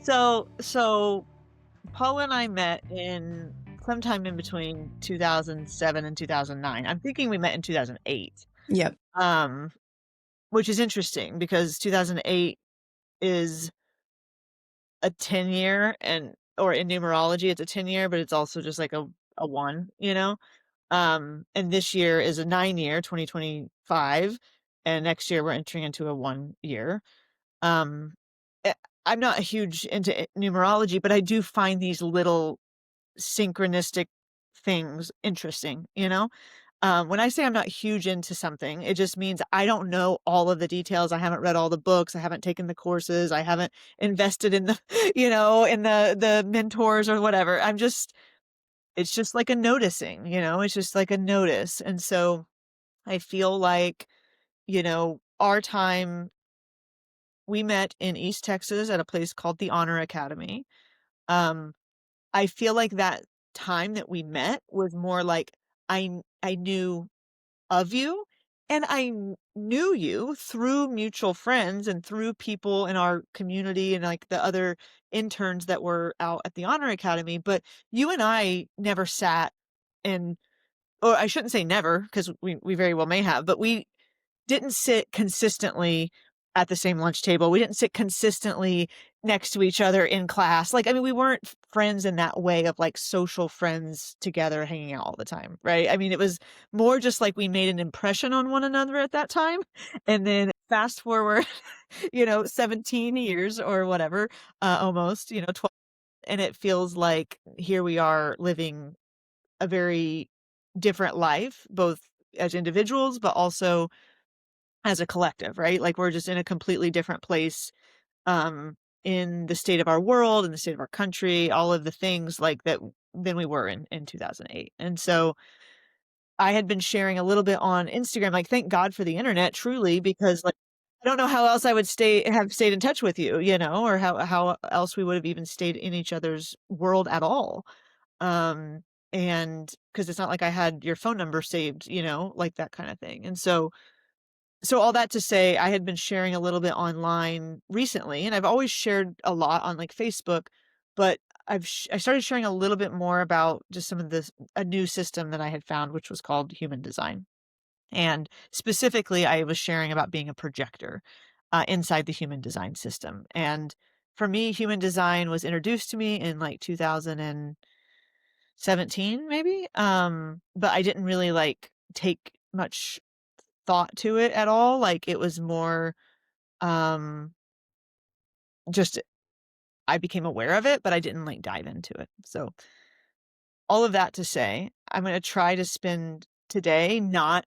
So Paula and I met in sometime in between 2007 and 2009. I'm thinking we met in 2008. Yep. Um, which is interesting because 2008 is a 10 year, or in numerology it's a 10 year, but it's also just like a one, you know? And this year is a 9 year, 2025, and next year we're entering into a 1 year. Um, eh, I'm not huge into numerology, but I do find these little synchronistic things interesting, you know? When I say I'm not huge into something, it just means I don't know all of the details. I haven't read all the books. I haven't taken the courses. I haven't invested in the, in the mentors or whatever. It's just like a noticing, it's just like a notice. And so I feel like, our time, we met in East Texas at a place called the Honor Academy. Um, I feel like that time that we met was more like I knew of you, and knew you through mutual friends and through people in our community and like the other interns that were out at the Honor Academy, but you and I never sat and, or I shouldn't say never, because we very well may have, but we didn't sit consistently at the same lunch table. We didn't sit consistently next to each other in class. Like, I mean, we weren't friends in that way of like social friends together hanging out all the time, right? I mean, it was more just like we made an impression on one another at that time. And then fast forward, 17 years or whatever, almost, 12. And it feels like here we are living a very different life, both as individuals, but also as a collective, right? Like we're just in a completely different place, in the state of our world, in the state of our country, all of the things like that than we were in 2008. And so I had been sharing a little bit on Instagram, like thank God for the internet, truly, because like I don't know how else I would have stayed in touch with you, or how else we would have even stayed in each other's world at all. Um, and because it's not like I had your phone number saved, like that kind of thing. And so all that to say, I had been sharing a little bit online recently, and I've always shared a lot on like Facebook, but I started sharing a little bit more about just some of this a new system that I had found, which was called human design. And specifically, I was sharing about being a projector inside the human design system. And for me, human design was introduced to me in like 2017, maybe. But I didn't really like take much thought to it at all. Like it was more um just I became aware of it, but I didn't like dive into it. So all of that to say, I'm going to try to spend today not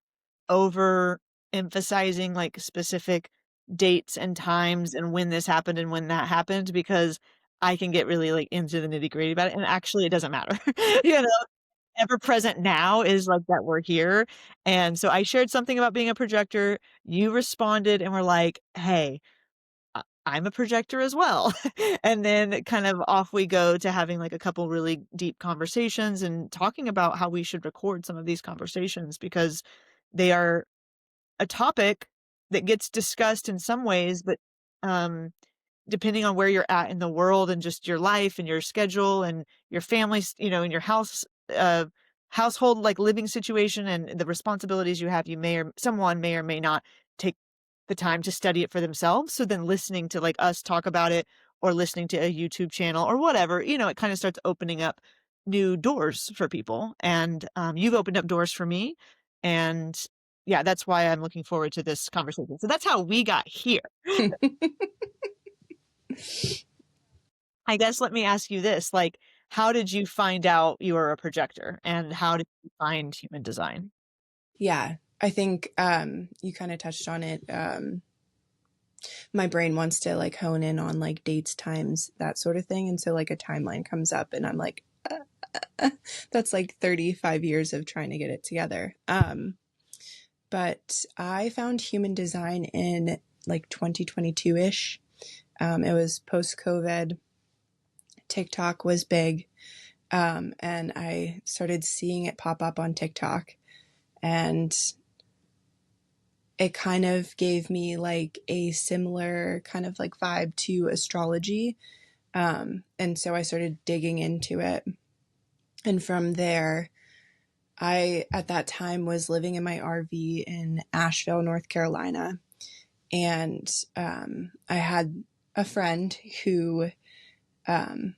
over emphasizing like specific dates and times and when this happened and when that happened, because I can get really like into the nitty gritty about it. And actually it doesn't matter. you know, Ever present now is like that we're here. And so I shared something about being a projector. You responded and were like, hey, I'm a projector as well. And then kind of off we go to having like a couple really deep conversations and talking about how we should record some of these conversations, because they are a topic that gets discussed in some ways, but um, depending on where you're at in the world and just your life and your schedule and your family's, and your household, like living situation and the responsibilities you have, someone may or may not take the time to study it for themselves. So then listening to like us talk about it or listening to a YouTube channel or whatever, it kind of starts opening up new doors for people. And you've opened up doors for me. And yeah, that's why I'm looking forward to this conversation. So that's how we got here. I guess let me ask you this, like, how did you find out you were a projector and how did you find human design? Yeah, I think you kind of touched on it. My brain wants to like hone in on like dates, times, that sort of thing. And so like a timeline comes up and I'm like, that's like 35 years of trying to get it together. But I found human design in like 2022-ish. It was post-COVID. TikTok was big. And I started seeing it pop up on TikTok. And it kind of gave me like a similar kind of like vibe to astrology. And so I started digging into it. And from there, I, at that time, was living in my RV in Asheville, North Carolina. And I had a friend who, um,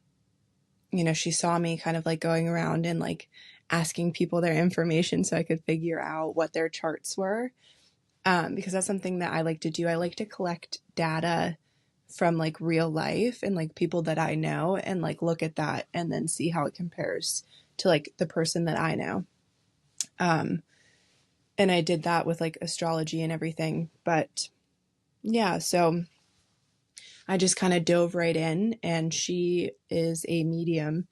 she saw me kind of like going around and like asking people their information so I could figure out what their charts were. Because that's something that I like to do. I like to collect data from like real life and like people that I know and like look at that and then see how it compares to like the person that I know. Um, and I did that with like astrology and everything. But yeah, so I just kind of dove right in, and she is a medium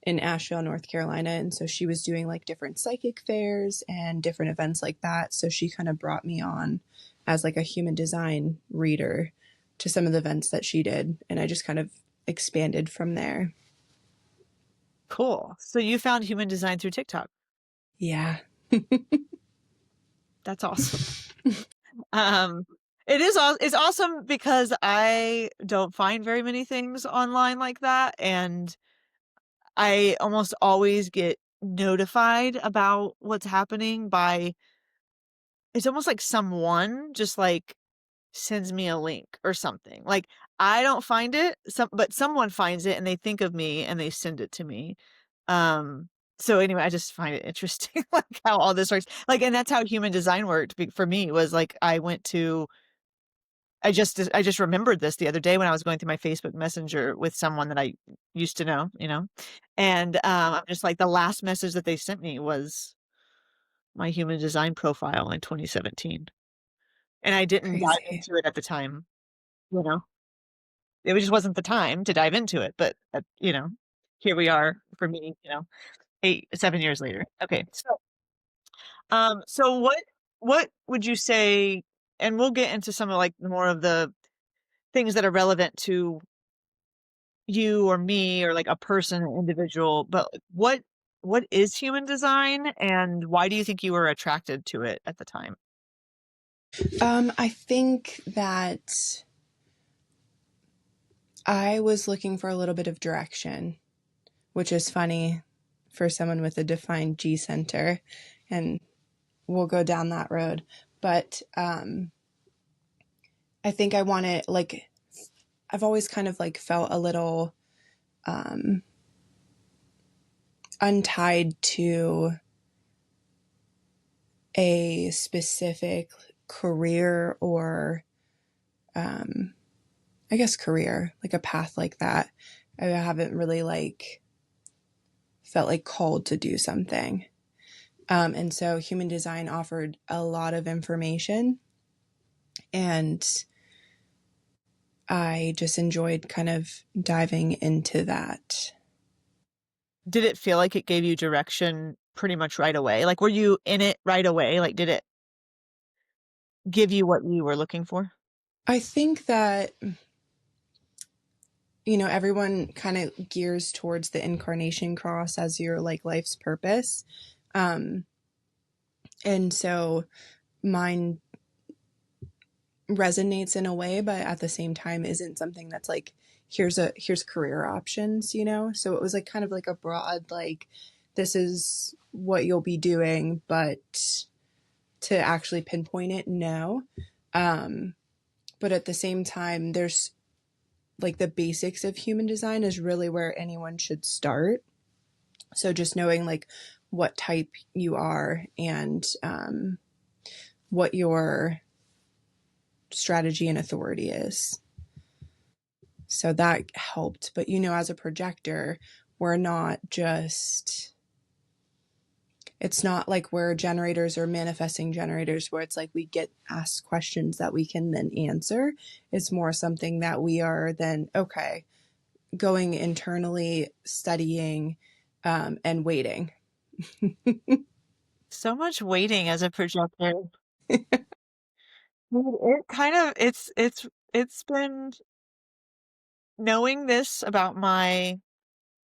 in Asheville, North Carolina. And so she was doing like different psychic fairs and different events like that. So she kind of brought me on as like a human design reader to some of the events that she did. And I just kind of expanded from there. Cool. So you found human design through TikTok. Yeah. That's awesome. Um, it's awesome because I don't find very many things online like that, and I almost always get notified about what's happening by it's almost like someone just like sends me a link or something. Like I don't find it, but someone finds it and they think of me and they send it to me. Um, so anyway, I just find it interesting like how all this works. Like, and that's how human design worked for me was like I just remembered this the other day when I was going through my Facebook Messenger with someone that I used to know, and I'm just like the last message that they sent me was my human design profile in 2017, and I didn't dive Crazy. into it at the time. You know, it just wasn't the time to dive into it, but here we are for me. 7 years later. Okay, so what would you say? And we'll get into some of like more of the things that are relevant to you or me or like a person, an individual, but like, what is human design and why do you think you were attracted to it at the time? I think that I was looking for a little bit of direction, which is funny for someone with a defined G center. And we'll go down that road. But I think I want to like I've always kind of like felt a little um, untied to a specific career or um, I guess career, like a path like that. I haven't really like felt like called to do something. And so human design offered a lot of information, and I just enjoyed kind of diving into that. Did it feel like it gave you direction pretty much right away? Like were you in it right away? Like did it give you what you were looking for? I think that, everyone kind of gears towards the incarnation cross as your like life's purpose. Um, and so mine resonates in a way, but at the same time isn't something that's like, here's career options, So it was like kind of like a broad, like, this is what you'll be doing, but to actually pinpoint it, no. Um, but at the same time, there's like the basics of human design is really where anyone should start. So just knowing like what type you are and what your strategy and authority is. So that helped. But as a projector, we're not just, it's not like we're generators or manifesting generators where it's like we get asked questions that we can then answer. It's more something that we are then, okay, going internally, studying, and waiting. So much waiting as a projector. It kind of it's been knowing this about my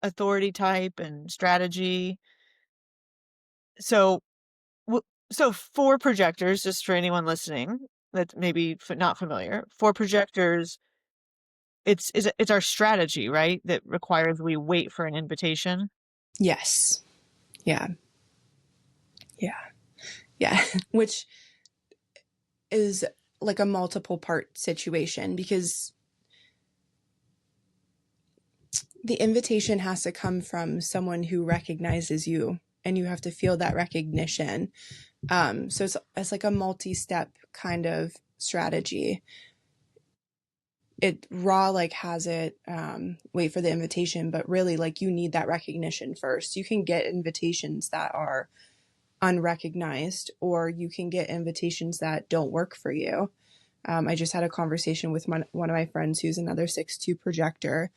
authority type and strategy. So w- so for projectors, just for anyone listening that's maybe not familiar, for projectors, it's our strategy, right? That requires we wait for an invitation. Yes. Yeah. Yeah. Yeah. Which is like a multiple part situation because the invitation has to come from someone who recognizes you and you have to feel that recognition. So it's like a multi-step kind of strategy. It raw like has it wait for the invitation, but really like you need that recognition first. You can get invitations that are unrecognized, or you can get invitations that don't work for you. I just had a conversation with one of my friends who's another 6'2" projector,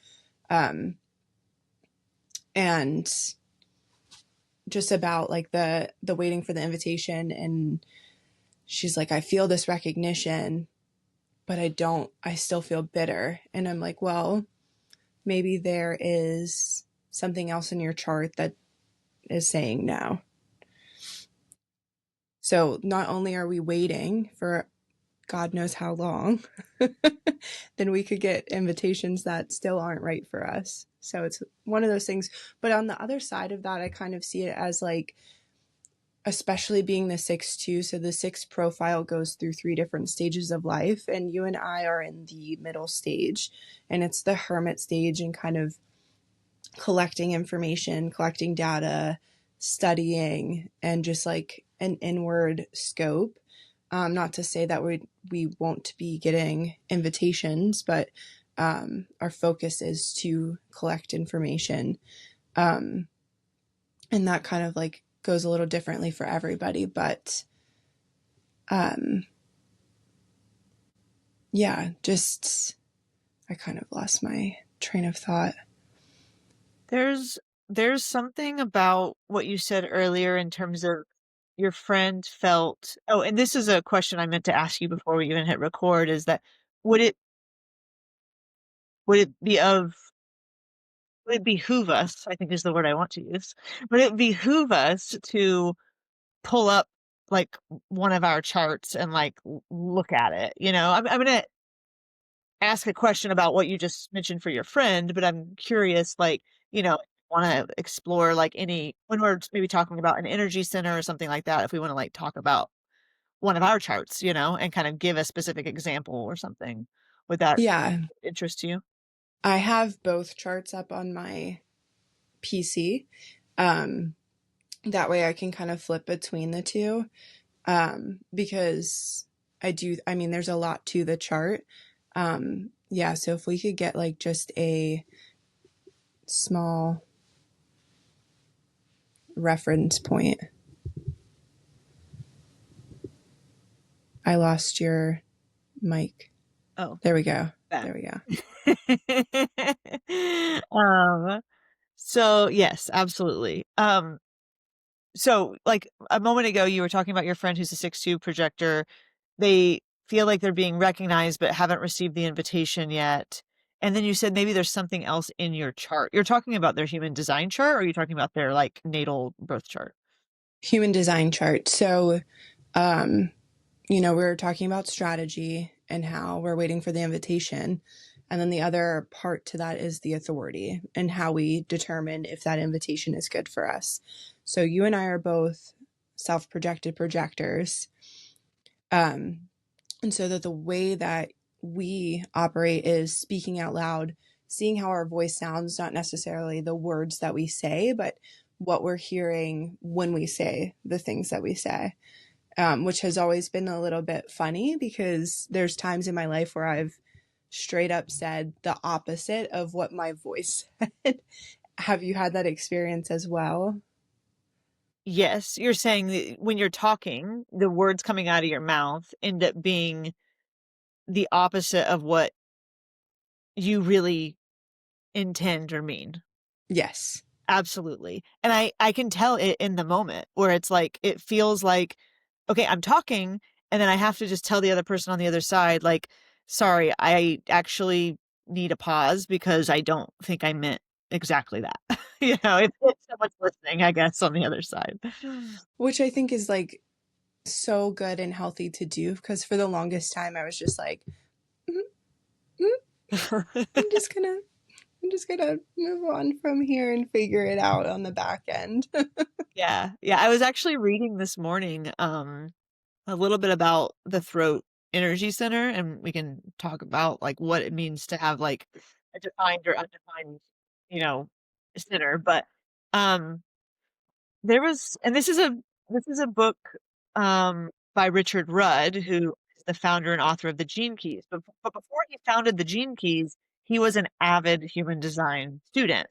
and just about like the waiting for the invitation, and she's like, I feel this recognition, but I still feel bitter. And I'm like, well, maybe there is something else in your chart that is saying no. So not only are we waiting for God knows how long, then we could get invitations that still aren't right for us. So it's one of those things. But on the other side of that, I kind of see it as like, especially being the 6'2", so the 6 profile goes through 3 different stages of life, and you and I are in the middle stage, and it's the hermit stage and kind of collecting information, collecting data, studying, and just like an inward scope. Not to say that we won't be getting invitations, but our focus is to collect information. Um, and that kind of like goes a little differently for everybody, but um, yeah, just I kind of lost my train of thought. There's there's something about what you said earlier in terms of your friend felt. Oh, and this is a question I meant to ask you before we even hit record, is that would it would it be of would it behoove us, I think is the word I want to use. Would it behoove us to pull up like one of our charts and like look at it? I'm gonna ask a question about what you just mentioned for your friend, but I'm curious, like, want to explore like any when we're maybe talking about an energy center or something like that, if we want to like talk about one of our charts, and kind of give a specific example or something. Would that Yeah, interest you? I have both charts up on my PC. Um, that way I can kind of flip between the two. Because I mean, there's a lot to the chart. Yeah, so if we could get like just a small reference point. I lost your mic. Oh, There we go. back. There we go. um, so yes, absolutely. So like a moment ago, you were talking about your friend who's a 6'2" projector. They feel like they're being recognized, but haven't received the invitation yet. And then you said maybe there's something else in your chart. You're talking about their human design chart, or are you talking about their like natal birth chart? Human design chart. So, um, we're talking about strategy and how we're waiting for the invitation. And then the other part to that is the authority and how we determine if that invitation is good for us. So you and I are both self-projected projectors. Um, and so that the way that we operate is speaking out loud, seeing how our voice sounds, not necessarily the words that we say, but what we're hearing when we say the things that we say. Which has always been a little bit funny because there's times in my life where I've straight up said the opposite of what my voice said. Have you had that experience as well? Yes, you're saying that when you're talking, the words coming out of your mouth end up being the opposite of what you really intend or mean. Yes. Absolutely. And I can tell it in the moment where it's like it feels like, okay, I'm talking, and then I have to just tell the other person on the other side, like, sorry, I actually need a pause because I don't think I meant exactly that. If someone's listening, I guess, on the other side. Which I think is like so good and healthy to do because for the longest time I was just like, mm, mm. I'm just gonna I'm just gonna move on from here and figure it out on the back end. Yeah. Yeah, I was actually reading this morning, a little bit about the throat energy center, and we can talk about, like, what it means to have, like, a defined or undefined, you know, center, but, um, there was and this is a book, by Richard Rudd, who is the founder and author of the Gene Keys, but before he founded the Gene Keys, he was an avid human design student,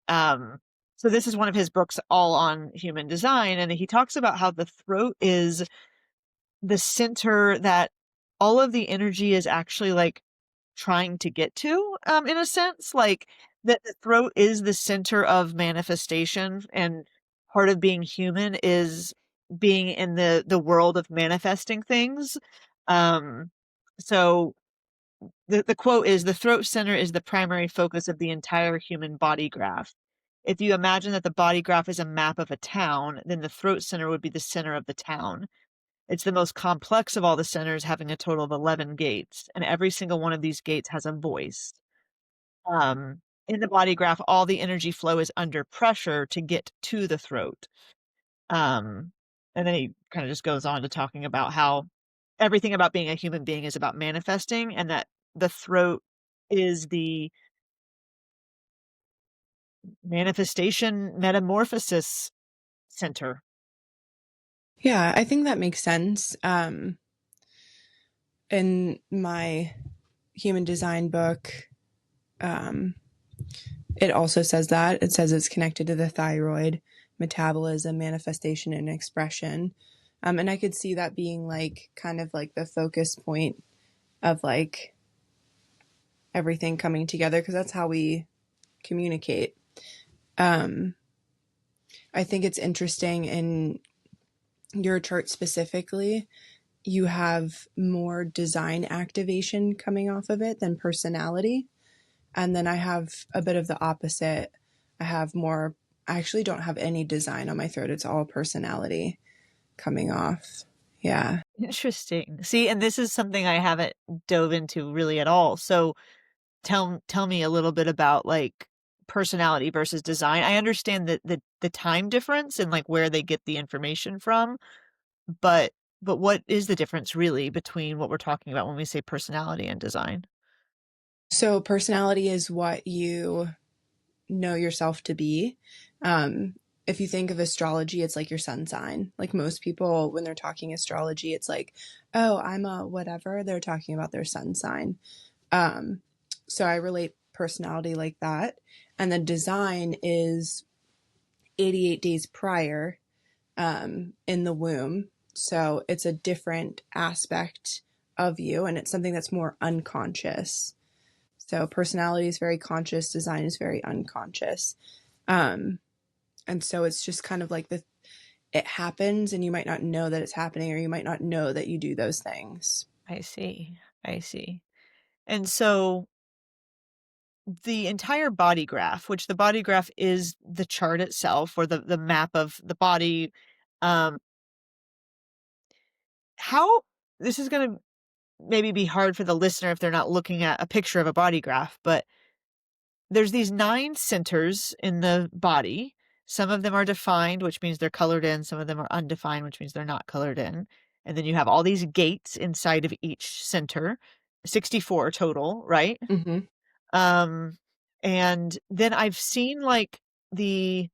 um, so this is one of his books all on human design, and he talks about how the throat is the center that all of the energy is actually, like, trying to get to, in a sense, like, that the throat is the center of manifestation, and part of being human is being in the world of manifesting things. Um, so the quote is, "The throat center is the primary focus of the entire human body graph. If you imagine that the body graph is a map of a town, then the throat center would be the center of the town. It's the most complex of all the centers, having a total of 11 gates, and every single one of these gates has a voice. In the body graph, all the energy flow is under pressure to get to the throat." Um, and then he kind of just goes on to talking about how everything about being a human being is about manifesting, and that the throat is the manifestation metamorphosis center. Yeah, I think that makes sense. In my human design book, um, it also says that. It says it's connected to the thyroid, metabolism, manifestation, and expression. And I could see that being like kind of like the focus point of like everything coming together because that's how we communicate. Um, I think it's interesting in your chart specifically, you have more design activation coming off of it than personality. And then I have a bit of the opposite. I have more, I actually don't have any design on my throat. It's all personality coming off. Yeah. Interesting. See, and this is something I haven't dove into really at all. So tell me a little bit about, like, personality versus design. I understand that the time difference and, like, where they get the information from, but what is the difference really between what we're talking about when we say personality and design? So personality is what you know yourself to be. Um, if you think of astrology, it's like your sun sign. Like most people, when they're talking astrology, it's like, oh, I'm a whatever. They're talking about their sun sign. Um, so I relate personality like that. And then design is 88 days prior in the womb. So it's a different aspect of you, and it's something that's more unconscious. So personality is very conscious, design is very unconscious. Um, and so it's just kind of like it happens, and you might not know that it's happening, or you might not know that you do those things. I see. I see. And so the entire body graph, which the body graph is the chart itself or the map of the body, um, how this is gonna maybe be hard for the listener if they're not looking at a picture of a body graph, but there's these 9 centers in the body. Some of them are defined, which means they're colored in, some of them are undefined, which means they're not colored in. And then you have all these gates inside of each center, 64 total, right? Mm-hmm. Um, and then I've seen, like, the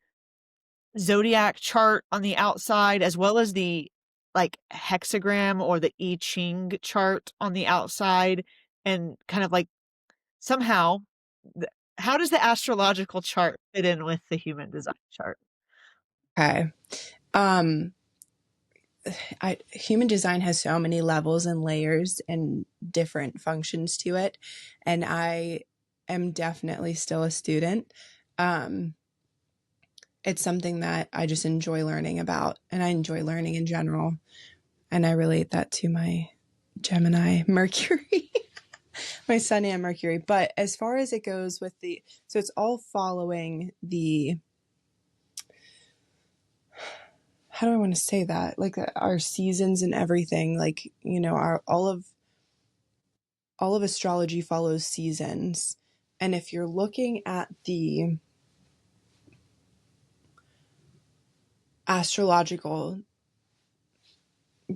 zodiac chart on the outside as well as the, like, hexagram or the I Ching chart on the outside, and kind of, like, somehow, the how does the astrological chart fit in with the human design chart? Okay. Um, human design has so many levels and layers and different functions to it. And I am definitely still a student. Um, it's something that I just enjoy learning about, and I enjoy learning in general. And I relate that to my Gemini Mercury, my Sun and Mercury. But as far as it goes with so it's all following how do I want to say that? Like our seasons and everything, like, our all of astrology follows seasons. And if you're looking at the astrological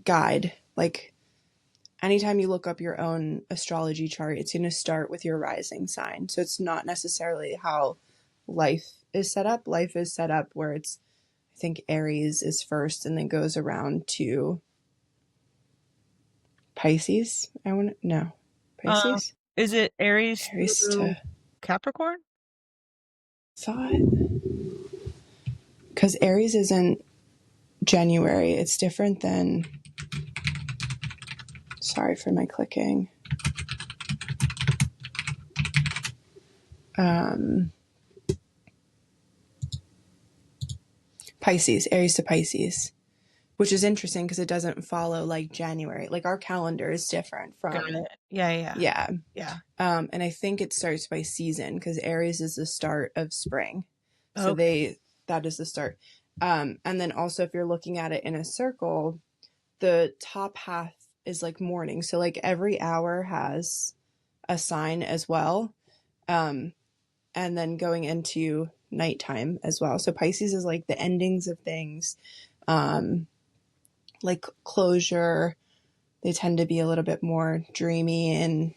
guide, like anytime you look up your own astrology chart, it's going to start with your rising sign. So it's not necessarily how life is set up. Life is set up where it's, I think Aries is first and then goes around to Pisces. I want to, no, Um, Pisces? is it Aries Aries through to Capricorn? thought. Because Aries isn't January. It's different than, sorry for my clicking. Um, Pisces, Aries to Pisces, which is interesting because it doesn't follow like January. Like our calendar is different Got from, it. Yeah, yeah, yeah. yeah. And I think it starts by season because Aries is the start of spring. So Okay. that is the start. And then also if you're looking at it in a circle, the top half is like morning. So like every hour has a sign as well. Um, and then going into nighttime as well. So Pisces is like the endings of things, like closure. They tend to be a little bit more dreamy and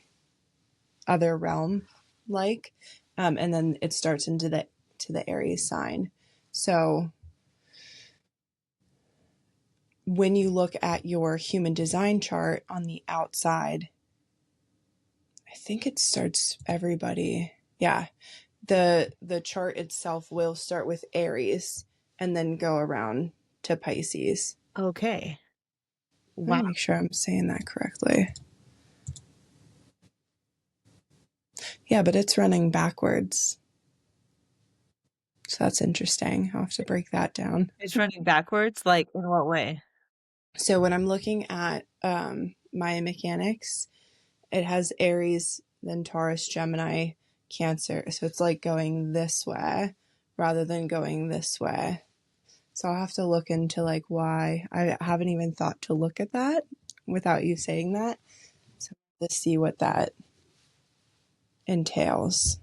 other realm like. And then it starts into the Aries sign. So when you look at your human design chart on the outside, I think it starts everybody. Yeah. The chart itself will start with Aries and then go around to Pisces. Okay. Let Wow. me make sure I'm saying that correctly. Yeah, but it's running backwards. So that's interesting. I'll have to break that down. It's running backwards, like in what way? So when I'm looking at my mechanics, it has Aries, then Taurus, Gemini, Cancer. So it's like going this way rather than going this way. So I'll have to look into like why. I haven't even thought to look at that without you saying that. So to see what that entails.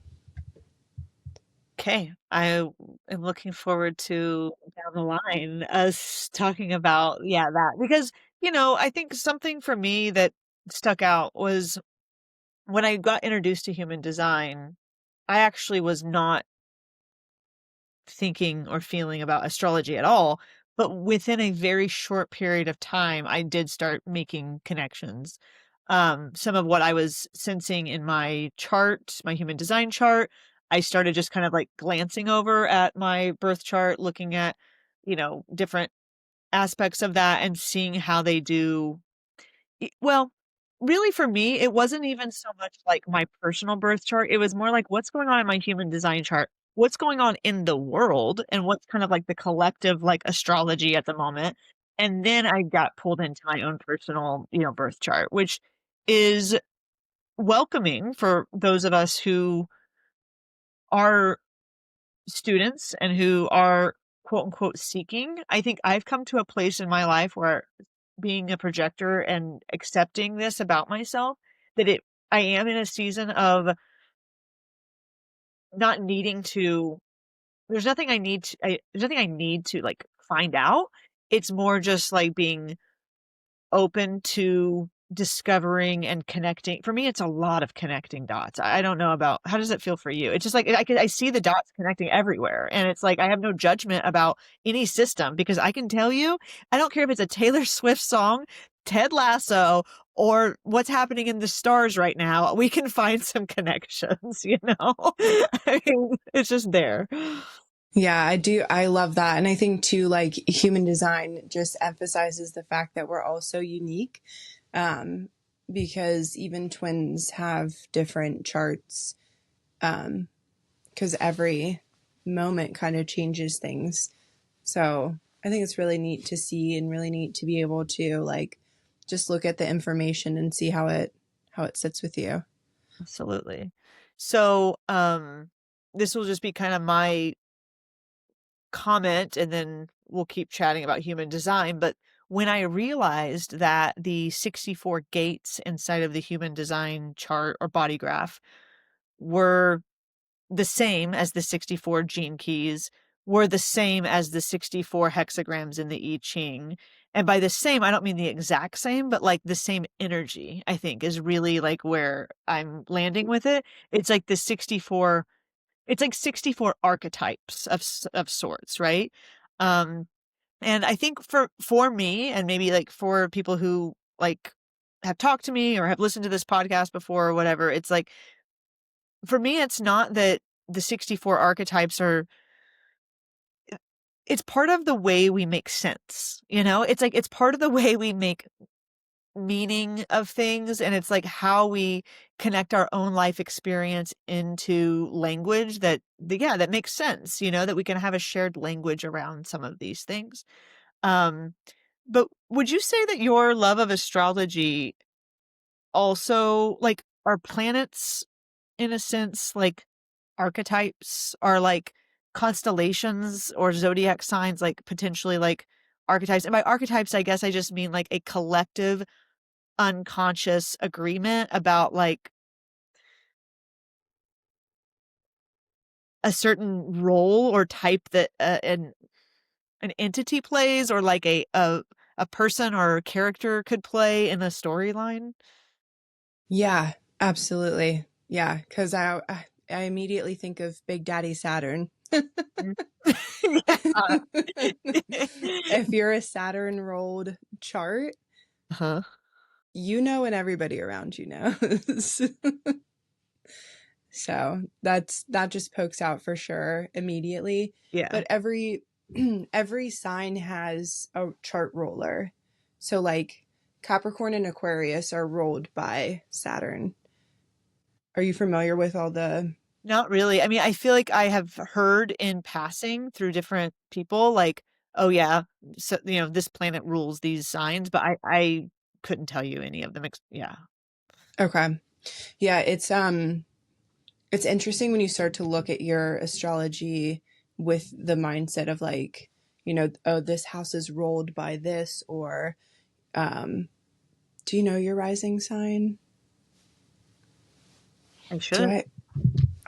Okay. I am looking forward to down the line us talking about, yeah, that because, I think something for me that stuck out was when I got introduced to human design, I actually was not thinking or feeling about astrology at all. But within a very short period of time, I did start making connections. Some of what I was sensing in my chart, my human design chart, I started just kind of like glancing over at my birth chart, looking at, different aspects of that and seeing how they do well, really for me, it wasn't even so much like my personal birth chart. It was more like what's going on in my human design chart? What's going on in the world and what's kind of like the collective like astrology at the moment. And then I got pulled into my own personal, birth chart, which is welcoming for those of us who are students and who are quote unquote seeking. I think I've come to a place in my life where being a projector and accepting this about myself that I am in a season of not needing to there's nothing I need to like find out. It's more just like being open to discovering and connecting. For me, it's a lot of connecting dots. I don't know about how does it feel for you? It's just like I see the dots connecting everywhere, and it's like I have no judgment about any system because I can tell you, I don't care if it's a Taylor Swift song, Ted Lasso, or what's happening in the stars right now. We can find some connections, you know? I mean, it's just there. Yeah, I do. I love that. And I think too, like human design just emphasizes the fact that we're all so unique. Um, because even twins have different charts. Because every moment kind of changes things. So I think it's really neat to see and really neat to be able to like just look at the information and see how it sits with you. Absolutely. So, this will just be kind of my comment and then we'll keep chatting about human design. But when I realized that the 64 gates inside of the human design chart or body graph were the same as the 64 gene keys, were the same as the 64 hexagrams in the I Ching. And by the same, I don't mean the exact same, but like the same energy, I think is really like where I'm landing with it. It's like the 64, it's like 64 archetypes of sorts, right? Um, and I think for me and maybe like for people who like have talked to me or have listened to this podcast before or whatever, it's like for me it's not that the 64 archetypes are it's part of the way we make sense, you know? It's like it's part of the way we make meaning of things, and it's like how we connect our own life experience into language yeah, that makes sense, you know, that we can have a shared language around some of these things. Um, but would you say that your love of astrology also like are planets in a sense like archetypes are like constellations or zodiac signs like potentially like archetypes? And by archetypes, I guess I just mean like a collective unconscious agreement about like a certain role or type that an entity plays or like a person or character could play in a storyline. Yeah, absolutely. Yeah, because I immediately think of Big Daddy Saturn. Mm. Yeah. If you're a Saturn rolled chart, Uh-huh. you know, and everybody around you knows. So that just pokes out for sure immediately. Yeah. But every sign has a chart roller. So like Capricorn and Aquarius are rolled by Saturn. Are you familiar with all the Not really. I mean, I feel like I have heard in passing through different people, like, oh yeah, so you know, this planet rules these signs, but I couldn't tell you any of them. Yeah. Okay. Yeah, it's interesting when you start to look at your astrology with the mindset of like, you know, oh, this house is rolled by this, or um do you know your rising sign? I Do should. I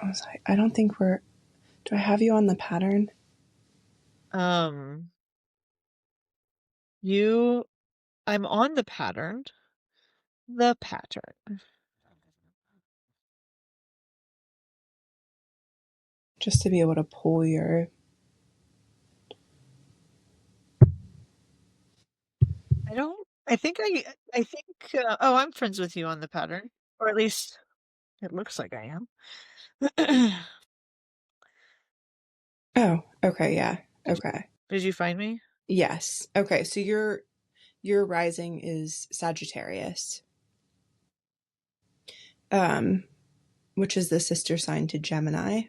was like, I don't think we're, do I have you on the pattern? Um, you, I'm on the pattern. The pattern. Just to be able to pull your, I don't, I think, oh, I'm friends with you on the pattern, or at least it looks like I am. oh, okay, yeah. Did Okay. did you find me? Yes. Okay, so your rising is Sagittarius. Um which is the sister sign to Gemini.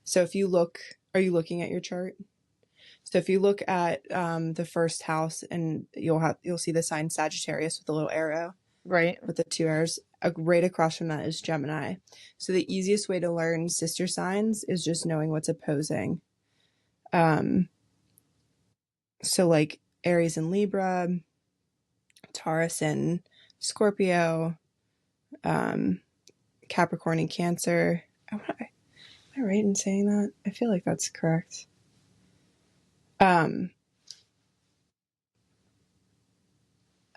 So if you look, are you looking at your chart? So if you look at the first house, and you'll see the sign Sagittarius with the little arrow Right. with the two arrows. Right across from that is Gemini. So the easiest way to learn sister signs is just knowing what's opposing. Um, so like Aries and Libra, Taurus and Scorpio, um, Capricorn and Cancer. Am I right in saying that? I feel like that's correct. Um,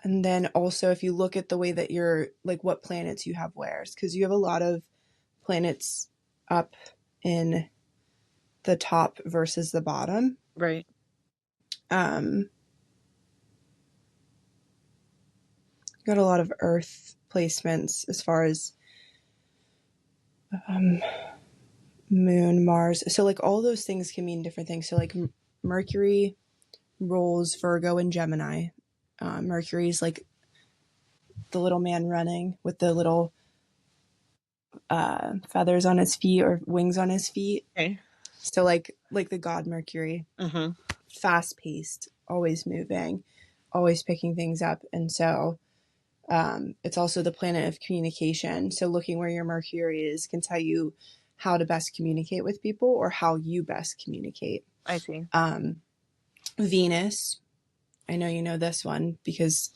and then also, if you look at the way that you're like what planets you have where's, because you have a lot of planets up in the top versus the bottom. Right. Um, got a lot of Earth placements as far as um, Moon, Mars. So like all those things can mean different things. So like Mercury rules Virgo and Gemini. Mercury's like the little man running with the little feathers on his feet or wings on his feet. Okay. So like the god Mercury, Uh-huh. fast paced, always moving, always picking things up, and so it's also the planet of communication. So looking where your Mercury is can tell you how to best communicate with people or how you best communicate. I see. Um, Venus I know you know this one because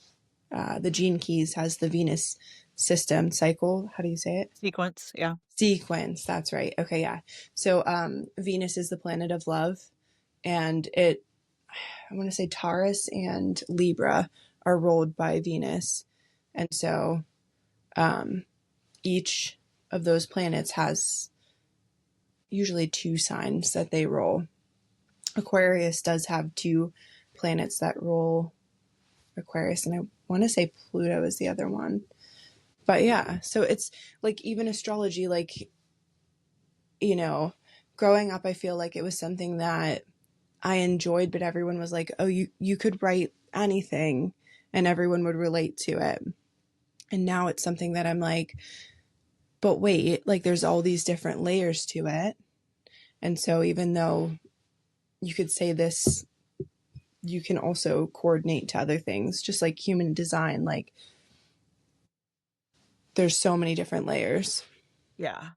the Gene Keys has the Venus system cycle. How do you say it? Sequence, yeah. Sequence. That's right. Okay, yeah. So Venus is the planet of love, and I want to say Taurus and Libra are ruled by Venus, and so um, each of those planets has usually two signs that they rule. Aquarius does have two planets that rule Aquarius, and I want to say Pluto is the other one. But yeah, so it's like even astrology, like, you know, growing up, I feel like it was something that I enjoyed, but everyone was like, oh, you could write anything and everyone would relate to it. And now it's something that I'm like, but wait, like there's all these different layers to it. And so even though you could say this, you can also coordinate to other things, just like human design. Like there's so many different layers. Yeah,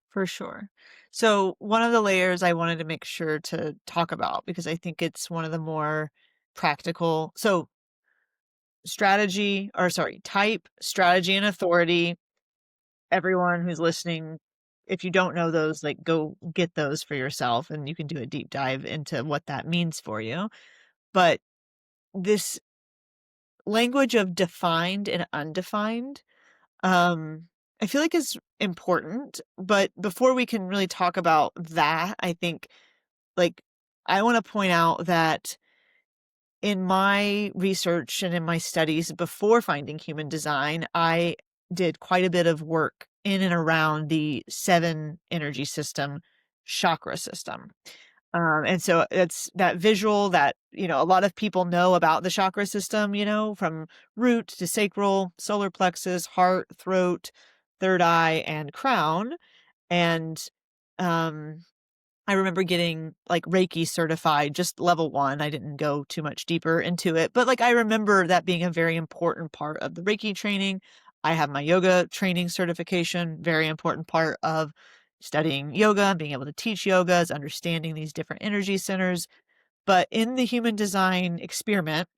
for sure. So one of the layers I wanted to make sure to talk about, because I think it's one of the more practical. So type, strategy, and authority. Everyone who's listening, if you don't know those, like go get those for yourself and you can do a deep dive into what that means for you. But this language of defined and undefined, um, I feel like is important. But before we can really talk about that, I think like I want to point out that in my research and in my studies before finding human design, I did quite a bit of work in and around the seven energy system chakra system. And so it's that visual that, a lot of people know about the chakra system, from root to sacral, solar plexus, heart, throat, third eye, and crown. And um, I remember getting like Reiki certified, just level one. I didn't go too much deeper into it, but like I remember that being a very important part of the Reiki training. I have my yoga training certification, very important part of studying yoga and being able to teach yoga is understanding these different energy centers. But in the human design experiment,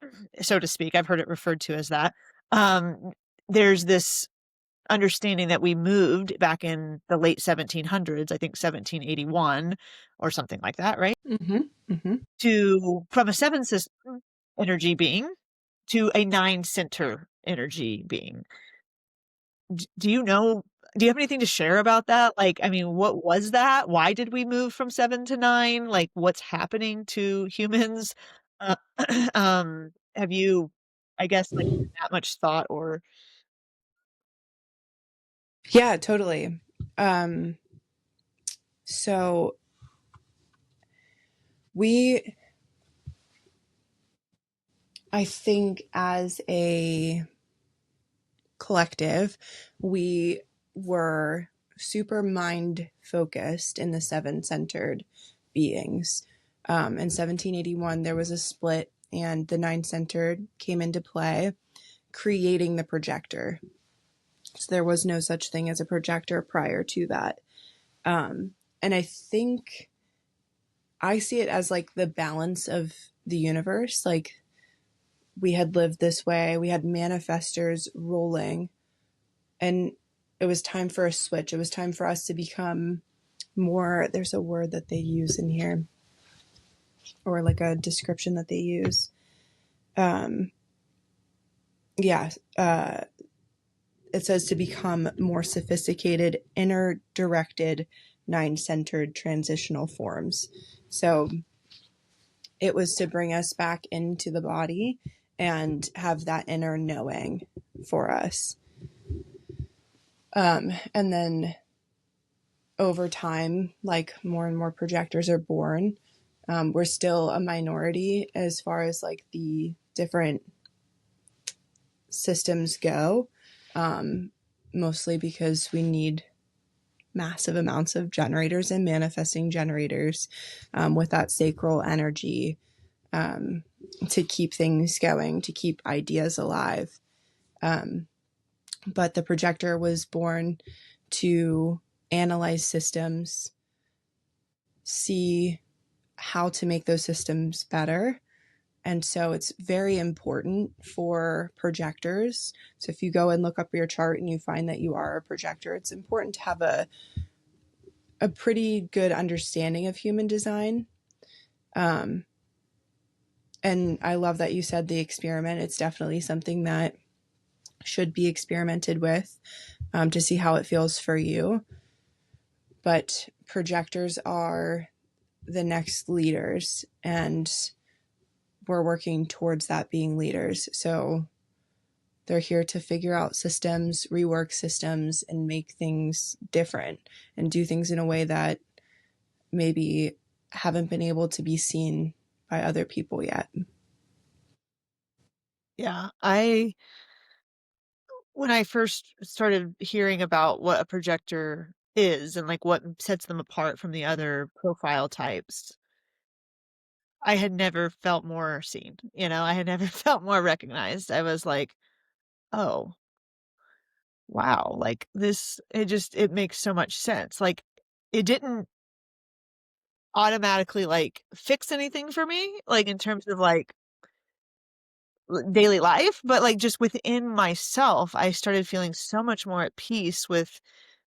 so to speak, I've heard it referred to as that. Um, there's this understanding that we moved back in the late 1700s, I think 1781 or something like that, right? Mm-hmm. Mm-hmm. From a seven system energy being to a nine center energy being. Do you know, do you have anything to share about that? Like, I mean, what was that? Why did we move from seven to nine? Like, what's happening to humans? Uh, have you, I guess, like that much thought or Yeah, totally. Um, so we, I think as a collective, we were super mind focused in the seven centered beings. In 1781, there was a split, and the nine centered came into play, creating the projector. So there was no such thing as a projector prior to that. And I think I see it as like the balance of the universe. Like we had lived this way, we had manifestors rolling, and it was time for a switch. It was time for us to become more. There's a word that they use in here, or like a description that they use. Um, yeah, it says to become more sophisticated, inner directed, nine centered transitional forms. So it was to bring us back into the body and have that inner knowing for us. And then over time, like more and more projectors are born. We're still a minority as far as like the different systems go, mostly because we need massive amounts of generators and manifesting generators with that sacral energy to keep things going, to keep ideas alive. But the projector was born to analyze systems, see how to make those systems better, And so it's very important for projectors. So if you go and look up your chart and you find that you are a projector, it's important to have a pretty good understanding of human design. Um, and I love that you said the experiment. It's definitely something that should be experimented with, to see how it feels for you. But projectors are the next leaders, and we're working towards that being leaders. So they're here to figure out systems, rework systems, and make things different and do things in a way that maybe haven't been able to be seen by other people yet. Yeah. When I first started hearing about what a projector is and like what sets them apart from the other profile types, I had never felt more seen. I had never felt more recognized. I was like, oh, wow, like this, it makes so much sense. Like it didn't automatically like fix anything for me, like in terms of like daily life, but like just within myself, I started feeling so much more at peace with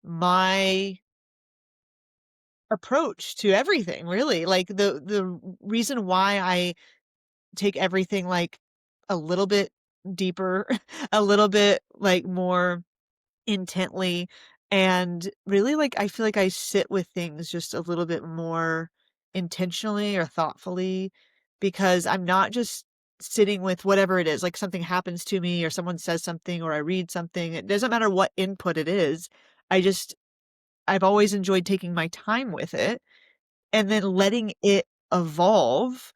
my approach to everything, really. Like the reason why I take everything like a little bit deeper, a little bit like more intently, and really like I feel like I sit with things just a little bit more intentionally or thoughtfully, because I'm not just sitting with whatever it is, like something happens to me or someone says something or I read something. It doesn't matter what input it is. I just I've always enjoyed taking my time with it and then letting it evolve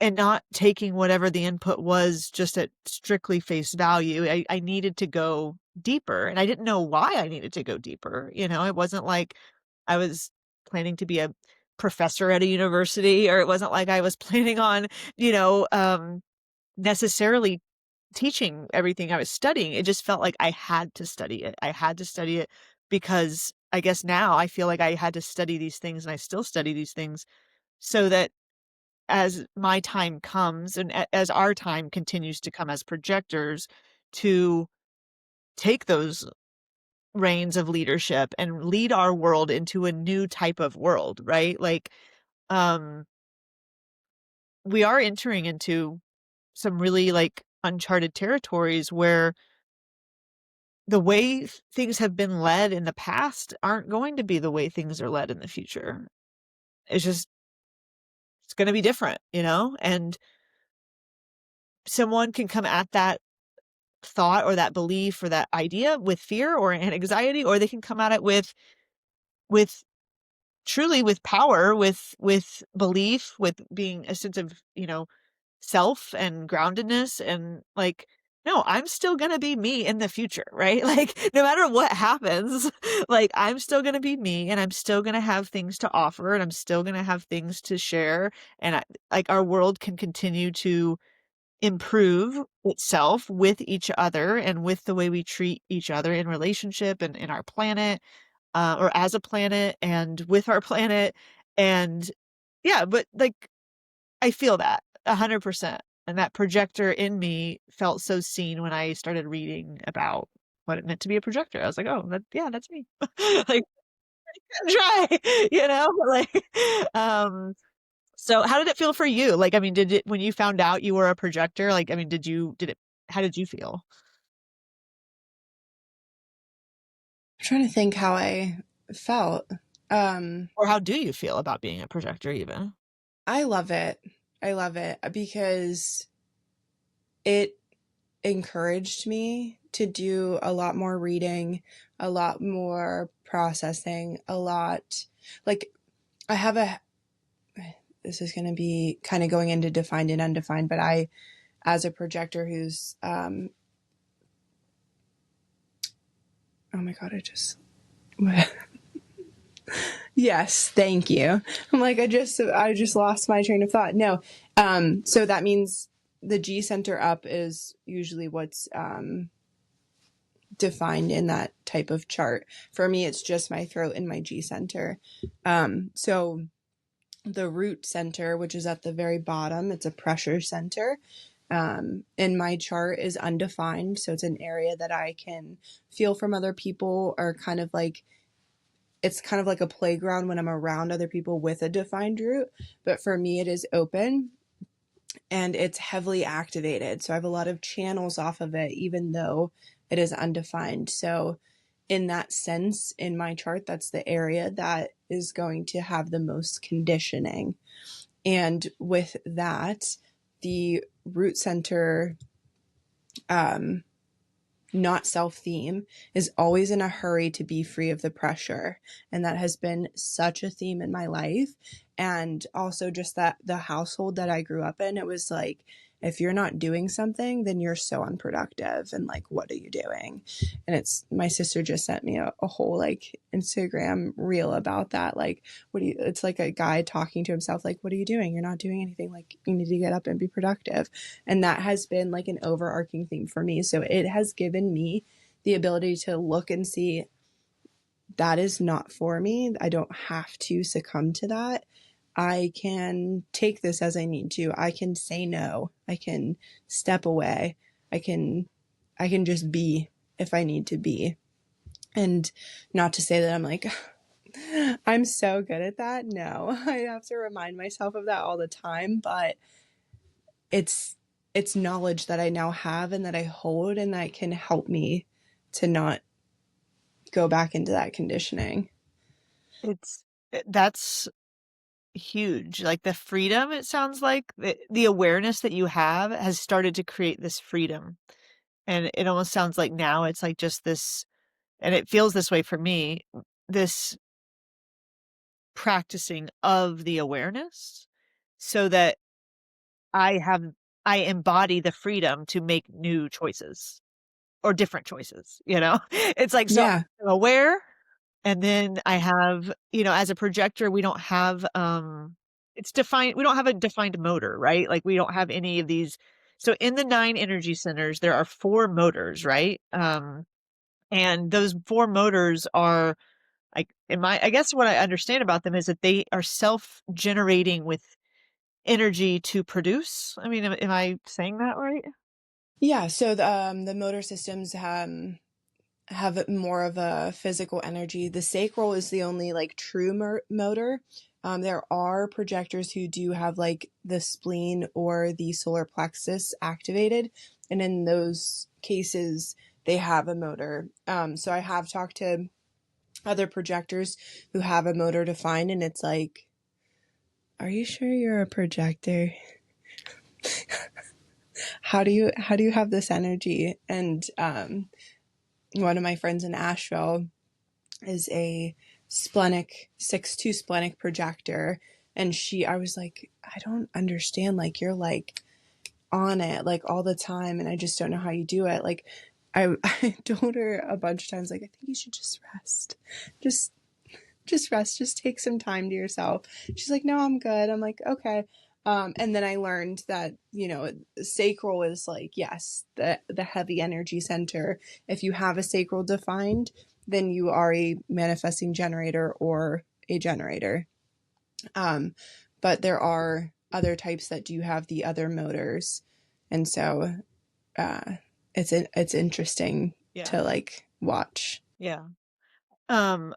and not taking whatever the input was just at strictly face value. I needed to go deeper, and I didn't know why I needed to go deeper. It wasn't like I was planning to be a professor at a university, or it wasn't like I was planning on, you know, um, necessarily teaching everything I was studying. It just felt like I had to study it. I had to study it because I guess now I feel like I had to study these things, and I still study these things so that as my time comes and as our time continues to come as projectors, to take those reins of leadership and lead our world into a new type of world, right? Like, um, we are entering into some really like uncharted territories where the way things have been led in the past aren't going to be the way things are led in the future. It's just, it's going to be different, and someone can come at that thought or that belief or that idea with fear or an anxiety, or they can come at it with truly with power, with belief, with being a sense of, self and groundedness, and like, no, I'm still going to be me in the future, right? Like no matter what happens, like I'm still going to be me, and I'm still going to have things to offer, and I'm still going to have things to share, and like our world can continue to improve itself with each other and with the way we treat each other in relationship and in our planet, or as a planet and with our planet. And yeah, but like I feel that 100%. And that projector in me felt so seen when I started reading about what it meant to be a projector. I was like, oh, yeah, that's me. Like, try, like, um, so how did it feel for you? Like, I mean, did it, when you found out you were a projector, like, I mean, how did you feel? I'm trying to think how I felt. Um, Or how do you feel about being a projector even? I love it. I love it because it encouraged me to do a lot more reading, a lot more processing, a lot like I have a this is going to be kind of going into defined and undefined, but I, as a projector who's, oh my God, yes, thank you. I'm like, I just lost my train of thought. No. So that means the G center up is usually what's, defined in that type of chart. For me, it's just my throat and my G center. So the root center, which is at the very bottom. It's a pressure center. In my chart is undefined. So it's an area that I can feel from other people, or kind of like, it's kind of like a playground when I'm around other people with a defined root. But for me, it is open and it's heavily activated. So I have a lot of channels off of it, even though it is undefined. So in that sense, in my chart, that's the area that is going to have the most conditioning. And with that, the root center, not self theme, is always in a hurry to be free of the pressure. And that has been such a theme in my life. And also just that the household that I grew up in, it was like, if you're not doing something, then you're so unproductive. And like, what are you doing? And it's, my sister just sent me a whole like Instagram reel about that. Like, what do you, it's like a guy talking to himself, like, what are you doing? You're not doing anything. Like, you need to get up and be productive. And that has been like an overarching theme for me. So it has given me the ability to look and see, that is not for me. I don't have to succumb to that. I can take this as I need to. I can say no. I can step away. I can just be if I need to be. And not to say that I'm like, I'm so good at that. No, I have to remind myself of that all the time, but it's knowledge that I now have and that I hold, and that can help me to not go back into that conditioning. It's that's huge. Like the freedom, it sounds like the awareness that you have has started to create this freedom. And it almost sounds like now it's like just this, and it feels this way for me, this practicing of the awareness so that I have, I embody the freedom to make new choices or different choices, you know? It's like, so Yeah. I'm aware, and then I have, as a projector, we don't have, it's defined, we don't have a defined motor, right? Like we don't have any of these. So in the 9 energy centers, there are 4 motors, right? And those 4 motors are like, I guess what I understand about them is that they are self-generating with energy to produce. I mean, am I saying that right? Yeah. So the motor systems have more of a physical energy. The sacral is the only like true motor. There are projectors who do have like the spleen or the solar plexus activated. And in those cases, they have a motor. So I have talked to other projectors who have a motor defined, and it's like, are you sure you're a projector? How do you have this energy? And one of my friends in Asheville is a splenic 6-2 splenic projector, and I was like, I don't understand, like you're like on it like all the time, and I just don't know how you do it. Like I told her a bunch of times, like, I think you should just rest, just rest, just take some time to yourself. She's like, no, I'm good. I'm like, okay. And then I learned that, sacral is like, yes, the heavy energy center. If you have a sacral defined, then you are a manifesting generator or a generator. But there are other types that do have the other motors. And so uh, it's interesting Yeah. to like watch. Yeah. Um,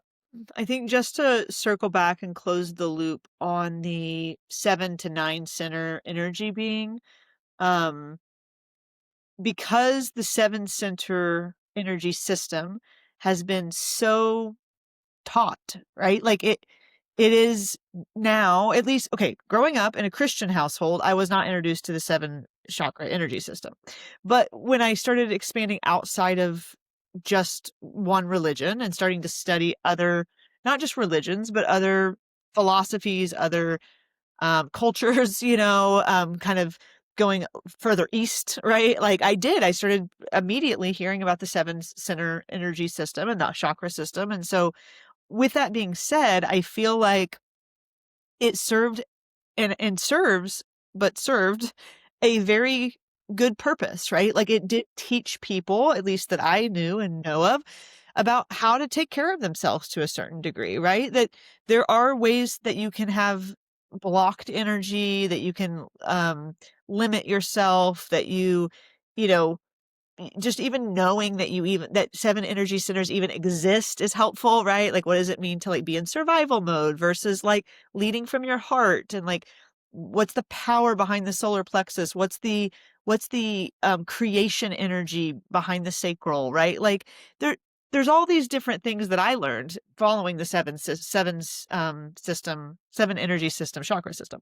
I think just to circle back and close the loop on the 7 to 9 center energy being, um, because the 7 center energy system has been so taught, right? Like it is now, at least, okay, growing up in a Christian household, I was not introduced to the 7 chakra energy system. But when I started expanding outside of just one religion and starting to study other, not just religions, but other philosophies, other cultures, kind of going further east, right? Like I started immediately hearing about the 7 center energy system and the chakra system. And so with that being said, I feel like it served and serves, but served a very good purpose, right? Like it did teach people, at least that I knew and know of, about how to take care of themselves to a certain degree, right? That there are ways that you can have blocked energy, that you can limit yourself, that you know, just even knowing that that 7 energy centers even exist is helpful, right? Like, what does it mean to, like, be in survival mode versus, like, leading from your heart, and, like, what's the power behind the solar plexus? What's the creation energy behind the sacral, right? Like, there's all these different things that I learned following the 7 energy system, chakra system.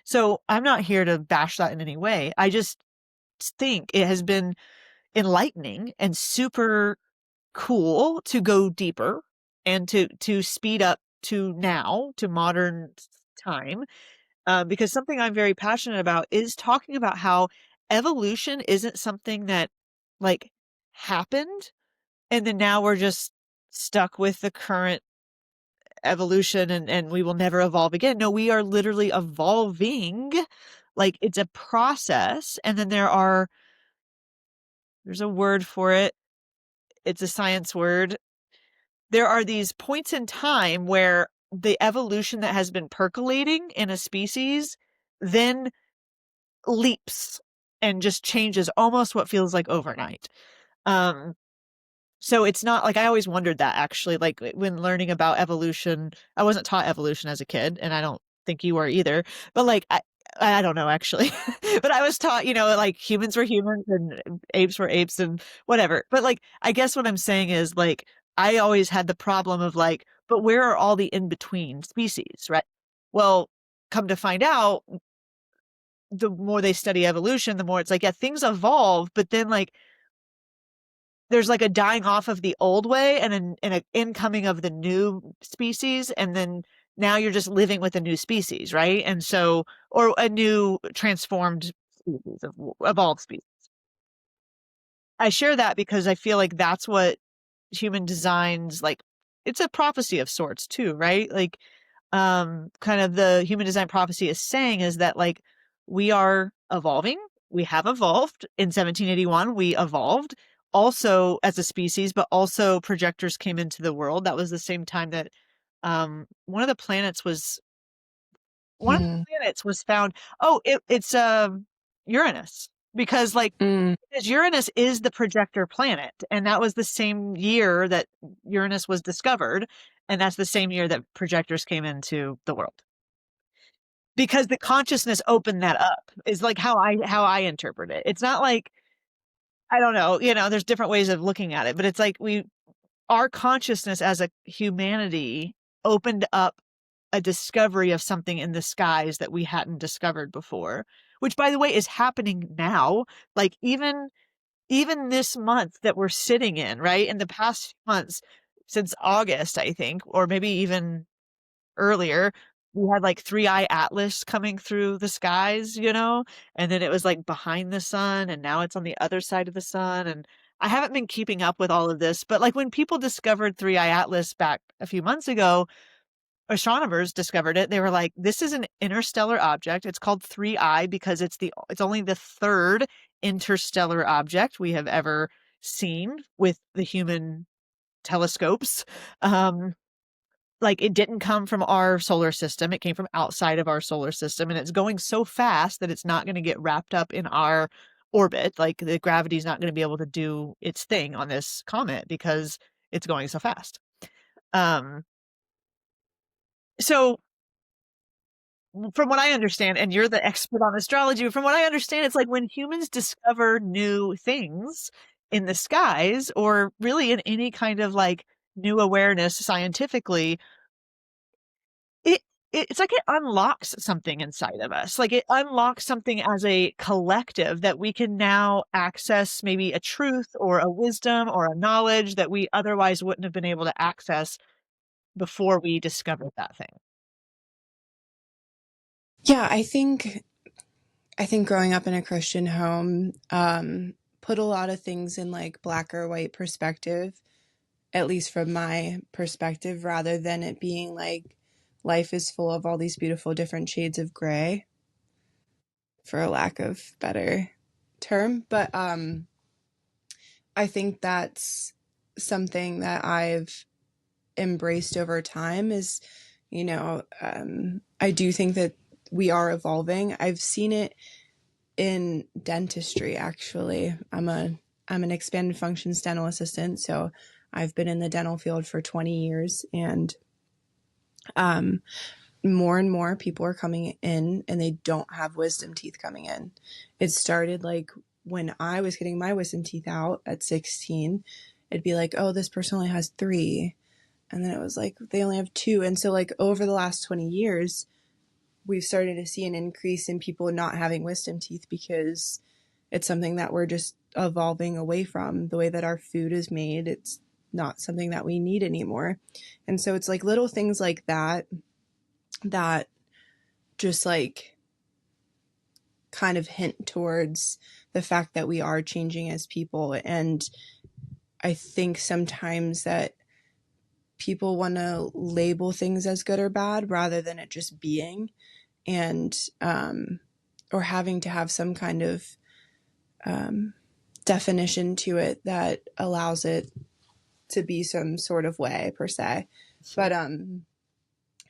So, I'm not here to bash that in any way. I just think it has been enlightening and super cool to go deeper and to speed up to now, to modern time, because something I'm very passionate about is talking about how evolution isn't something that, like, happened and then now we're just stuck with the current evolution and we will never evolve again. No, we are literally evolving. Like, it's a process, and then there's a word for it. It's a science word. There are these points in time where the evolution that has been percolating in a species then leaps and just changes almost what feels like overnight. Um, so it's not like, I always wondered that, actually, like, when learning about evolution. I wasn't taught evolution as a kid, and I don't think you were either. But, like, I don't know, actually. But I was taught, like, humans were humans and apes were apes and whatever. But, like, I guess what I'm saying is, like, I always had the problem of, like, but where are all the in between species, right? Well, come to find out, the more they study evolution, the more it's like, yeah, things evolve, but then, like, there's, like, a dying off of the old way and an incoming of the new species, and then now you're just living with a new species, right? And so, or a new transformed species, evolved species. I share that because I feel like that's what human designs, like, it's a prophecy of sorts too, right? Like, kind of the human design prophecy is saying is that, like, we are evolving. We have evolved. In 1781, we evolved also as a species, but also projectors came into the world. That was the same time that one of the planets was one of Hmm. the planets was found. Oh, it's Uranus, because, like, Mm. because Uranus is the projector planet, and that was the same year that Uranus was discovered, and that's the same year that projectors came into the world. Because the consciousness opened that up, is, like, how I interpret it. It's not like, I don't know, there's different ways of looking at it, but it's like, our consciousness as a humanity opened up a discovery of something in the skies that we hadn't discovered before, which, by the way, is happening now. Like, even this month that we're sitting in, right? In the past few months, since August, I think, or maybe even earlier, we had, like, three-eye atlas coming through the skies, and then it was, like, behind the sun, and now it's on the other side of the sun. And I haven't been keeping up with all of this, but, like, when people discovered three-eye atlas back a few months ago, astronomers discovered it. They were like, this is an interstellar object. It's called 3I because it's only the third interstellar object we have ever seen with the human telescopes. Um, like, it didn't come from our solar system. It came from outside of our solar system, and it's going so fast that it's not going to get wrapped up in our orbit. Like, the gravity's not going to be able to do its thing on this comet because it's going so fast. Um, so from what I understand, and you're the expert on astrology, but from what I understand, it's like when humans discover new things in the skies, or really in any kind of, like, new awareness scientifically, it it's like it unlocks something inside of us. Like, it unlocks something as a collective that we can now access, maybe a truth or a wisdom or a knowledge that we otherwise wouldn't have been able to access before we discovered that thing. Yeah, I think growing up in a Christian home put a lot of things in like black or white perspective, at least from my perspective, rather than it being like life is full of all these beautiful different shades of gray, for a lack of better term. But I think that's something that I've embraced over time, is I do think that we are evolving. I've seen it in dentistry, actually. I'm an expanded functions dental assistant, so I've been in the dental field for 20 years, and um, more and more people are coming in and they don't have wisdom teeth coming in. It started like when I was getting my wisdom teeth out at 16, it'd be like, oh, this person only has three. And then it was like, they only have two. And so, like, over the last 20 years, we've started to see an increase in people not having wisdom teeth because it's something that we're just evolving away from. The way that our food is made, it's not something that we need anymore. And so it's like little things like that that just like kind of hint towards the fact that we are changing as people. And I think sometimes that people want to label things as good or bad rather than it just being, and or having to have some kind of definition to it that allows it to be some sort of way per se. But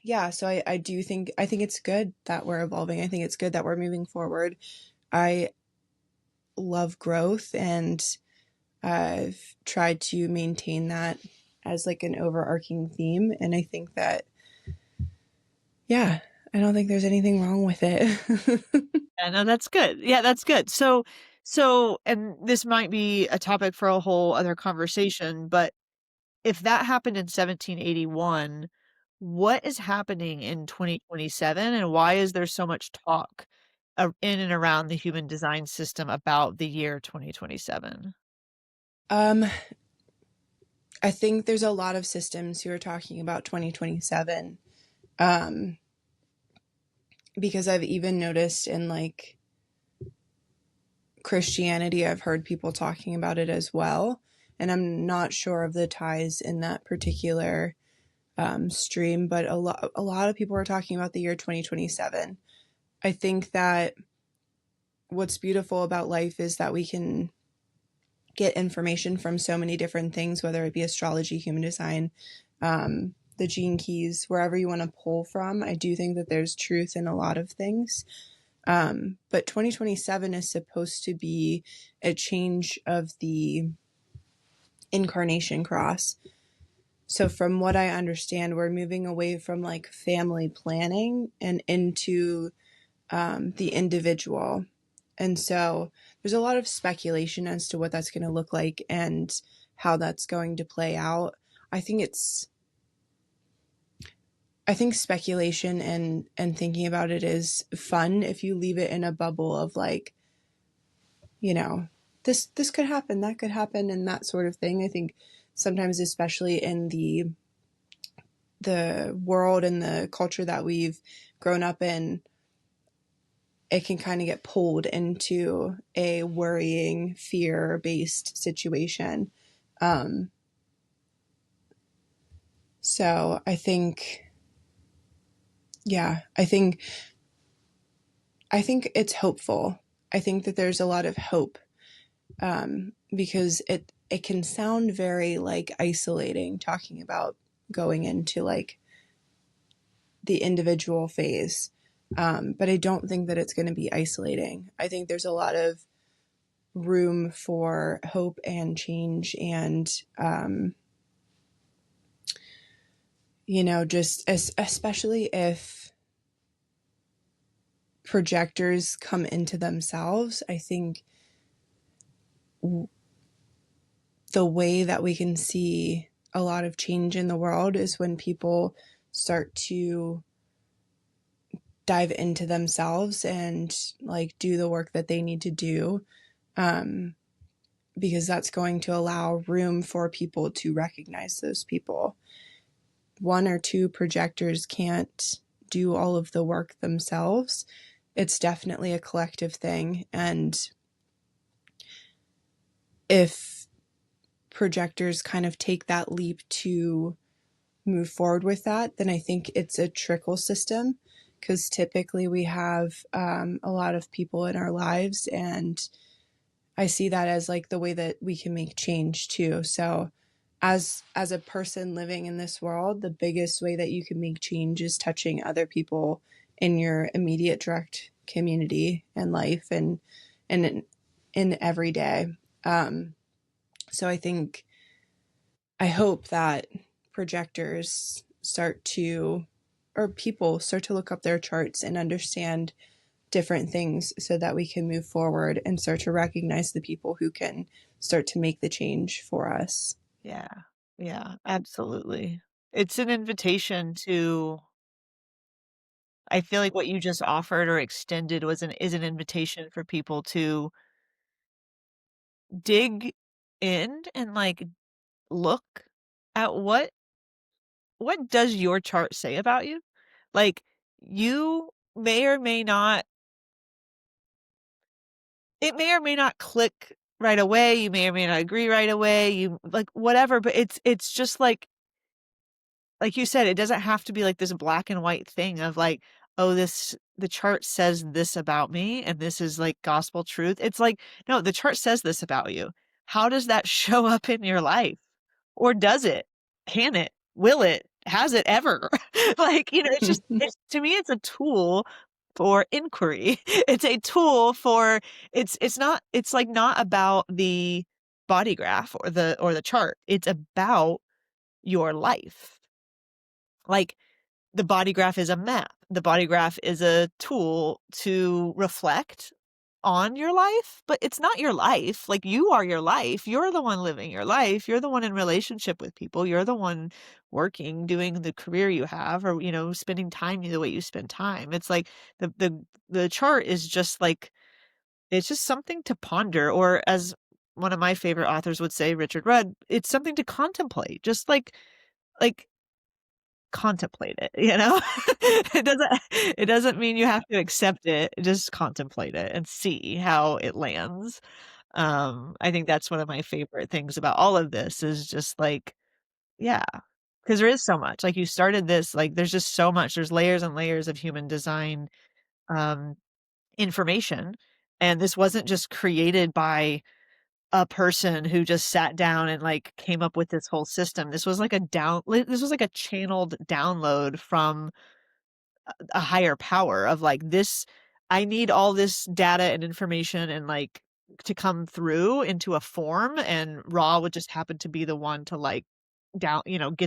yeah, so I do think, I think it's good that we're evolving. I think it's good that we're moving forward. I love growth, and I've tried to maintain that as like an overarching theme. And I think that, yeah, I don't think there's anything wrong with it. Yeah, no, that's good. Yeah, that's good. So, and this might be a topic for a whole other conversation, but if that happened in 1781, what is happening in 2027, and why is there so much talk in and around the human design system about the year 2027? um, I think there's a lot of systems who are talking about 2027. Um, because I've even noticed in like Christianity, I've heard people talking about it as well. And I'm not sure of the ties in that particular stream, but a lot of people are talking about the year 2027. I think that what's beautiful about life is that we can get information from so many different things, whether it be astrology, human design, the gene keys, wherever you want to pull from. I do think that there's truth in a lot of things. But 2027 is supposed to be a change of the incarnation cross. So from what I understand, we're moving away from like family planning and into the individual. And so there's a lot of speculation as to what that's going to look like and how that's going to play out. I think it's I think speculation and thinking about it is fun if you leave it in a bubble of like, you know, this could happen, that could happen, and that sort of thing. I think sometimes, especially in the world and the culture that we've grown up in, it can kind of get pulled into a worrying, fear-based situation. Um, so I think, yeah, I think it's hopeful. I think that there's a lot of hope, because it can sound very like isolating talking about going into like the individual phase. But I don't think that it's going to be isolating. I think there's a lot of room for hope and change, and just especially if projectors come into themselves. I think the way that we can see a lot of change in the world is when people start to dive into themselves and like do the work that they need to do, because that's going to allow room for people to recognize those people. One or two projectors can't do all of the work themselves. It's definitely a collective thing. And if projectors kind of take that leap to move forward with that, then I think it's a trickle system, because typically we have a lot of people in our lives, and I see that as like the way that we can make change too. So as a person living in this world, the biggest way that you can make change is touching other people in your immediate direct community and life and in every day. Um, so I hope that projectors start to, or people start to look up their charts and understand different things so that we can move forward and start to recognize the people who can start to make the change for us. Yeah. Yeah, absolutely. It's an invitation to I feel like what you just offered or extended was an is an invitation for people to dig in and, like, look at what does your chart say about you? Like, you may or may not it may or may not click right away, you may or may not agree right away, you like, whatever, but it's just like you said, it doesn't have to be like this black and white thing of like, "Oh, this the chart says this about me, and this is like gospel truth." It's like, "No, the chart says this about you." How does that show up in your life? Or does it? Can it? Will it? Has it ever? Like, it's just it's to me, it's a tool for inquiry. It's a tool for it's not it's like not about the body graph or the chart. It's about your life. Like, the body graph is a map. The body graph is a tool to reflect on your life, but it's not your life. Like, you are your life. You're the one living your life. You're the one in relationship with people. You're the one working, doing the career you have or, spending time the way you spend time. It's like the chart is just like it's just something to ponder or as one of my favorite authors would say, Richard Rudd, it's something to contemplate. Just like contemplate it? It doesn't mean you have to accept it, just contemplate it and see how it lands. I think that's one of my favorite things about all of this is just like yeah, because there is so much, like, you started this, like, there's just so much, there's layers and layers of human design, um, information, and this wasn't just created by a person who just sat down and, like, came up with this whole system. This was like a channeled download from a higher power of like this I need all this data and information and like to come through into a form and raw would just happen to be the one to like get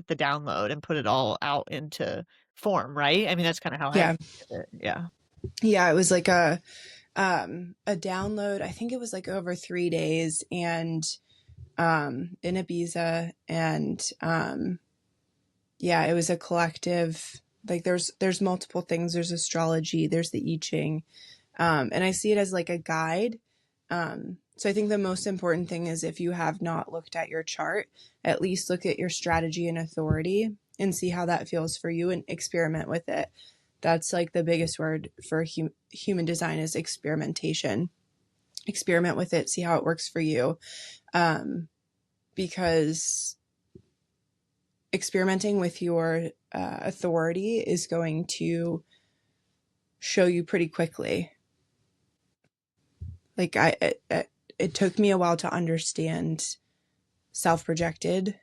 the download and put it all out into form, right? I mean, that's kind of how I Yeah. look at it. Yeah. Yeah, it was like a download. I think it was like over 3 days and in Ibiza and yeah, it was a collective like there's multiple things. There's astrology, there's the I Ching. And I see it as like a guide. So I think the most important thing is if you have not looked at your chart, at least look at your strategy and authority and see how that feels for you and experiment with it. That's like the biggest word for human design is experimentation. Experiment with it, see how it works for you. Because experimenting with your authority is going to show you pretty quickly. Like it took me a while to understand self-projected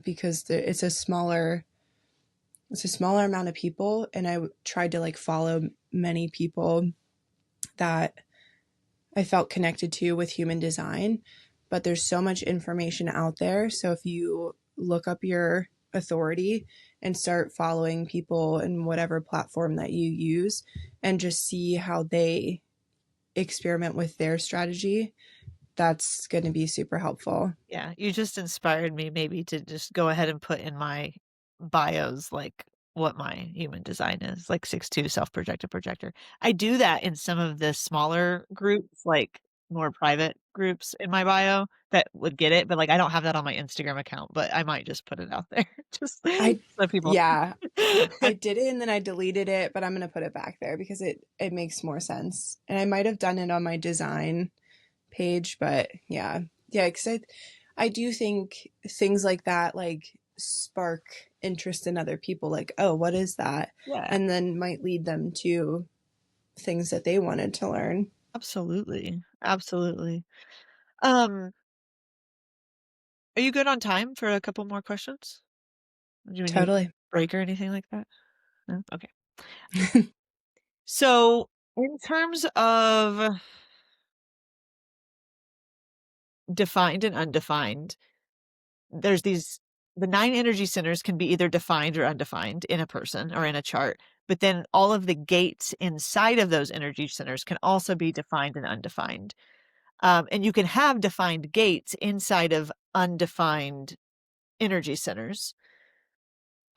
because it's a smaller amount of people, and I tried to like follow many people that I felt connected to with human design, but there's so much information out there. So if you look up your authority and start following people in whatever platform that you use and just see how they experiment with their strategy, that's going to be super helpful. Yeah, you just inspired me maybe to just go ahead and put in my bios, like, what my human design is, like 6'2", self-projected projector. I do that in some of the smaller groups, like, more private groups in my bio that would get it, but, like, I don't have that on my Instagram account, but I might just put it out there just I so people yeah, I did it and then I deleted it, but I'm going to put it back there because it makes more sense. And I might have done it on my design page, but yeah. Yeah, cuz I do think things like that like spark interest in other people like, "Oh, what is that?" Yeah, And then might lead them to things that they wanted to learn. absolutely, absolutely. Um Are you good on time for a couple more questions? Do we need a Totally. break or anything like that? No? Okay. So, in terms of defined and undefined, there's the 9 energy centers can be either defined or undefined in a person or in a chart, but then all of the gates inside of those energy centers can also be defined and undefined. And you can have defined gates inside of undefined energy centers.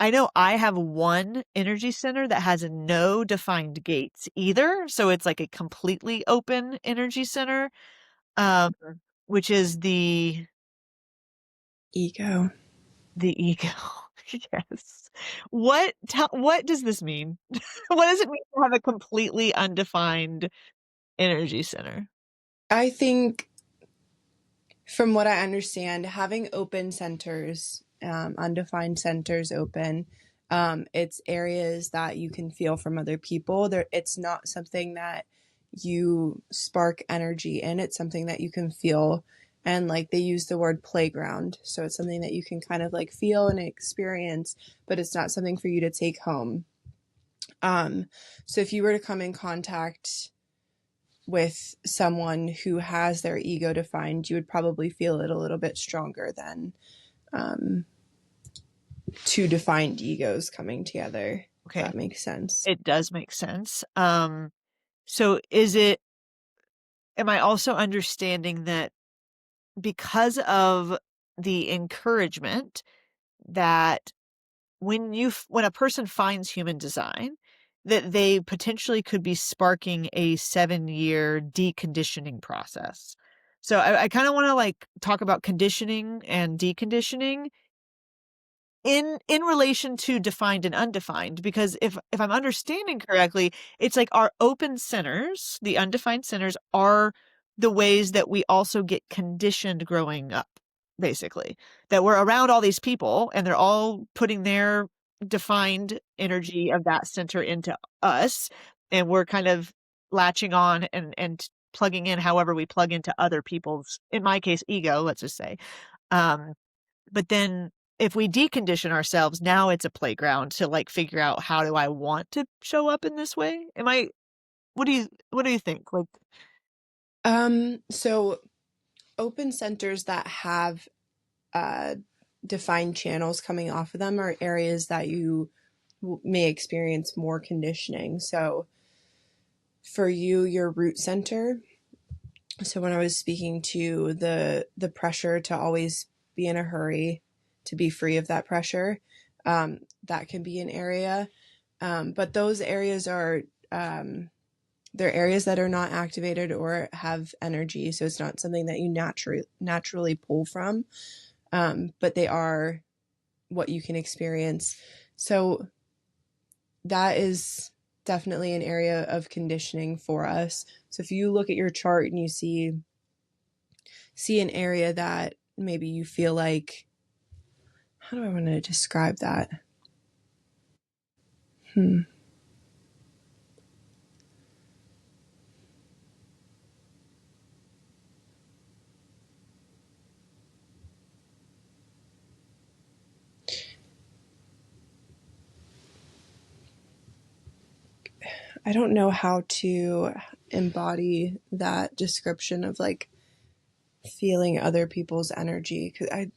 I know I have one energy center that has no defined gates either, so it's like a completely open energy center, um, which is Ego. the ego. Yes. What does this mean? What does it mean to have a completely undefined energy center? I think, from what I understand, having open centers, undefined centers open, it's areas that you can feel from other people. It's not something that you spark energy in. It's something that you can feel. And like they use the word playground. So it's something that you can kind of like feel and experience, but it's not something for you to take home. Um, so if you were to come in contact with someone who has their ego defined, you would probably feel it a little bit stronger than um, two defined egos coming together, if Okay, that makes sense. it does make sense. So am I also understanding that because of the encouragement that when a person finds human design, that they potentially could be sparking a 7-year deconditioning process. So I kind of want to like talk about conditioning and deconditioning in relation to defined and undefined, because if I'm understanding correctly, it's like our open centers, the undefined centers, are the ways that we also get conditioned growing up, basically. That we're around all these people and they're all putting their defined energy of that center into us, and we're kind of latching on and plugging in however we plug into other people's, in my case, ego, let's just say. Um, but then if we decondition ourselves, now it's a playground to like figure out, how do I want to show up in this way? What do you think? Like, So open centers that have uh, defined channels coming off of them are areas that you may experience more conditioning. So for you, your root center. So when I was speaking to the pressure to always be in a hurry, to be free of that pressure, that can be an area. But those areas are they're areas that are not activated or have energy, so it's not something that you naturally pull from. But they are what you can experience. So that is definitely an area of conditioning for us. So if you look at your chart and you see an area that maybe you feel like, how do I want to describe that? Hmm. I don't know how to embody that description of like feeling other people's energy, because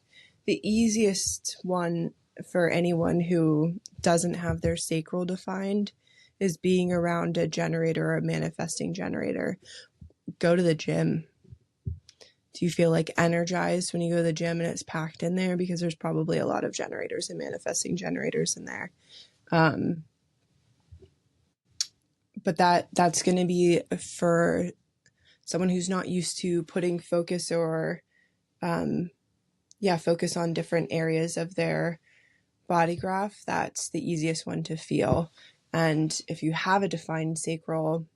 the easiest one for anyone who doesn't have their sacral defined is being around a generator or a manifesting generator. Go to the gym. Do you feel like energized when you go to the gym and it's packed in there? Because there's probably a lot of generators and manifesting generators in there. Um, but that's going to be for someone who's not used to putting focus or focus on different areas of their body graph. That's the easiest one to feel. And if you have a defined sacral,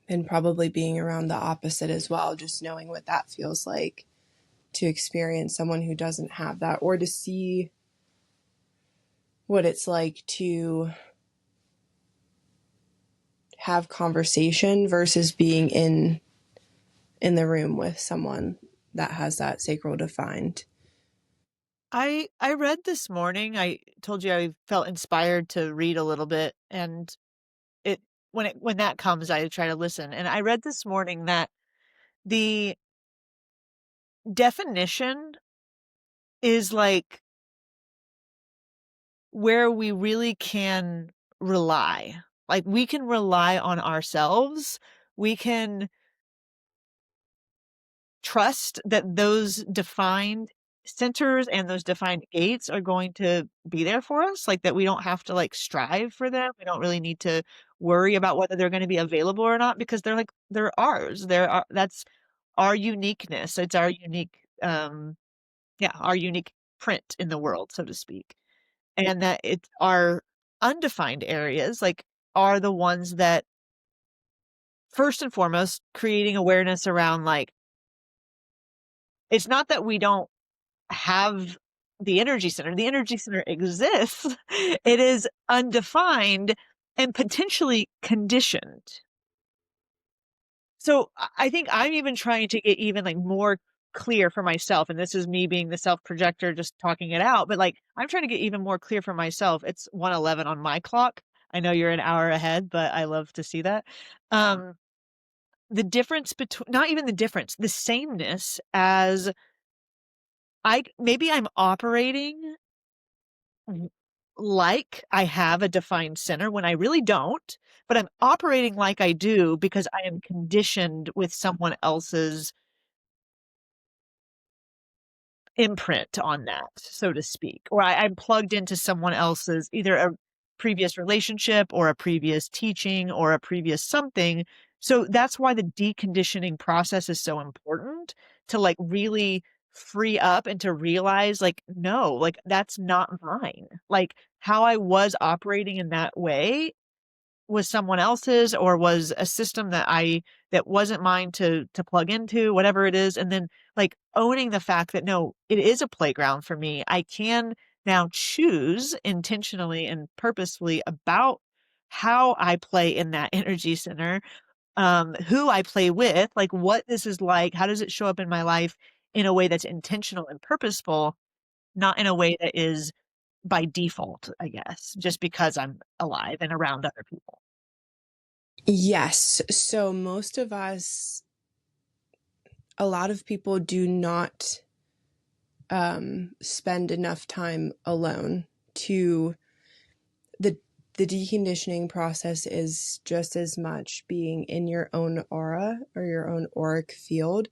then probably being around the opposite as well, just knowing what that feels like to experience someone who doesn't have that, or to see what it's like to have conversation versus being in the room with someone that has that sacral defined. I read this morning, I told you I felt inspired to read a little bit, and when that comes, I try to listen, and I read this morning that the definition is, like, where we really can rely. Like, we can rely on ourselves. We can trust that those defined centers and those defined gates are going to be there for us, like, that we don't have to, like, strive for them. We don't really need to worry about whether they're gonna be available or not because they're ours. That's our uniqueness. It's our unique, yeah, our unique print in the world, so to speak. And that it's our undefined areas, like, are the ones that first and foremost, creating awareness around, like, it's not that we don't have the energy center exists. It is undefined and potentially conditioned. So I think I'm even trying to get even like more clear for myself. And this is me being the self projector, just talking it out. But like, I'm trying to get even more clear for myself. It's 1:11 on my clock. I know you're an hour ahead, but I love to see that. Um, the difference between, not even the difference, the sameness as maybe I'm operating like I have a defined center when I really don't, but I'm operating like I do because I am conditioned with someone else's imprint on that, so to speak. Or I'm plugged into someone else's either a previous relationship or a previous teaching or a previous something. So that's why the deconditioning process is so important to like really free up and to realize like, no, like that's not mine. Like how I was operating in that way was someone else's or was a system that wasn't mine to plug into, whatever it is, and then, like, owning the fact that, no, it is a playground for me. I can now choose intentionally and purposefully about how I play in that energy center, who I play with, like, what this is like, how does it show up in my life in a way that's intentional and purposeful, not in a way that is by default, I guess, just because I'm alive and around other people. Yes. So a lot of people do not spend enough time alone to the the deconditioning process is just as much being in your own aura or your own auric field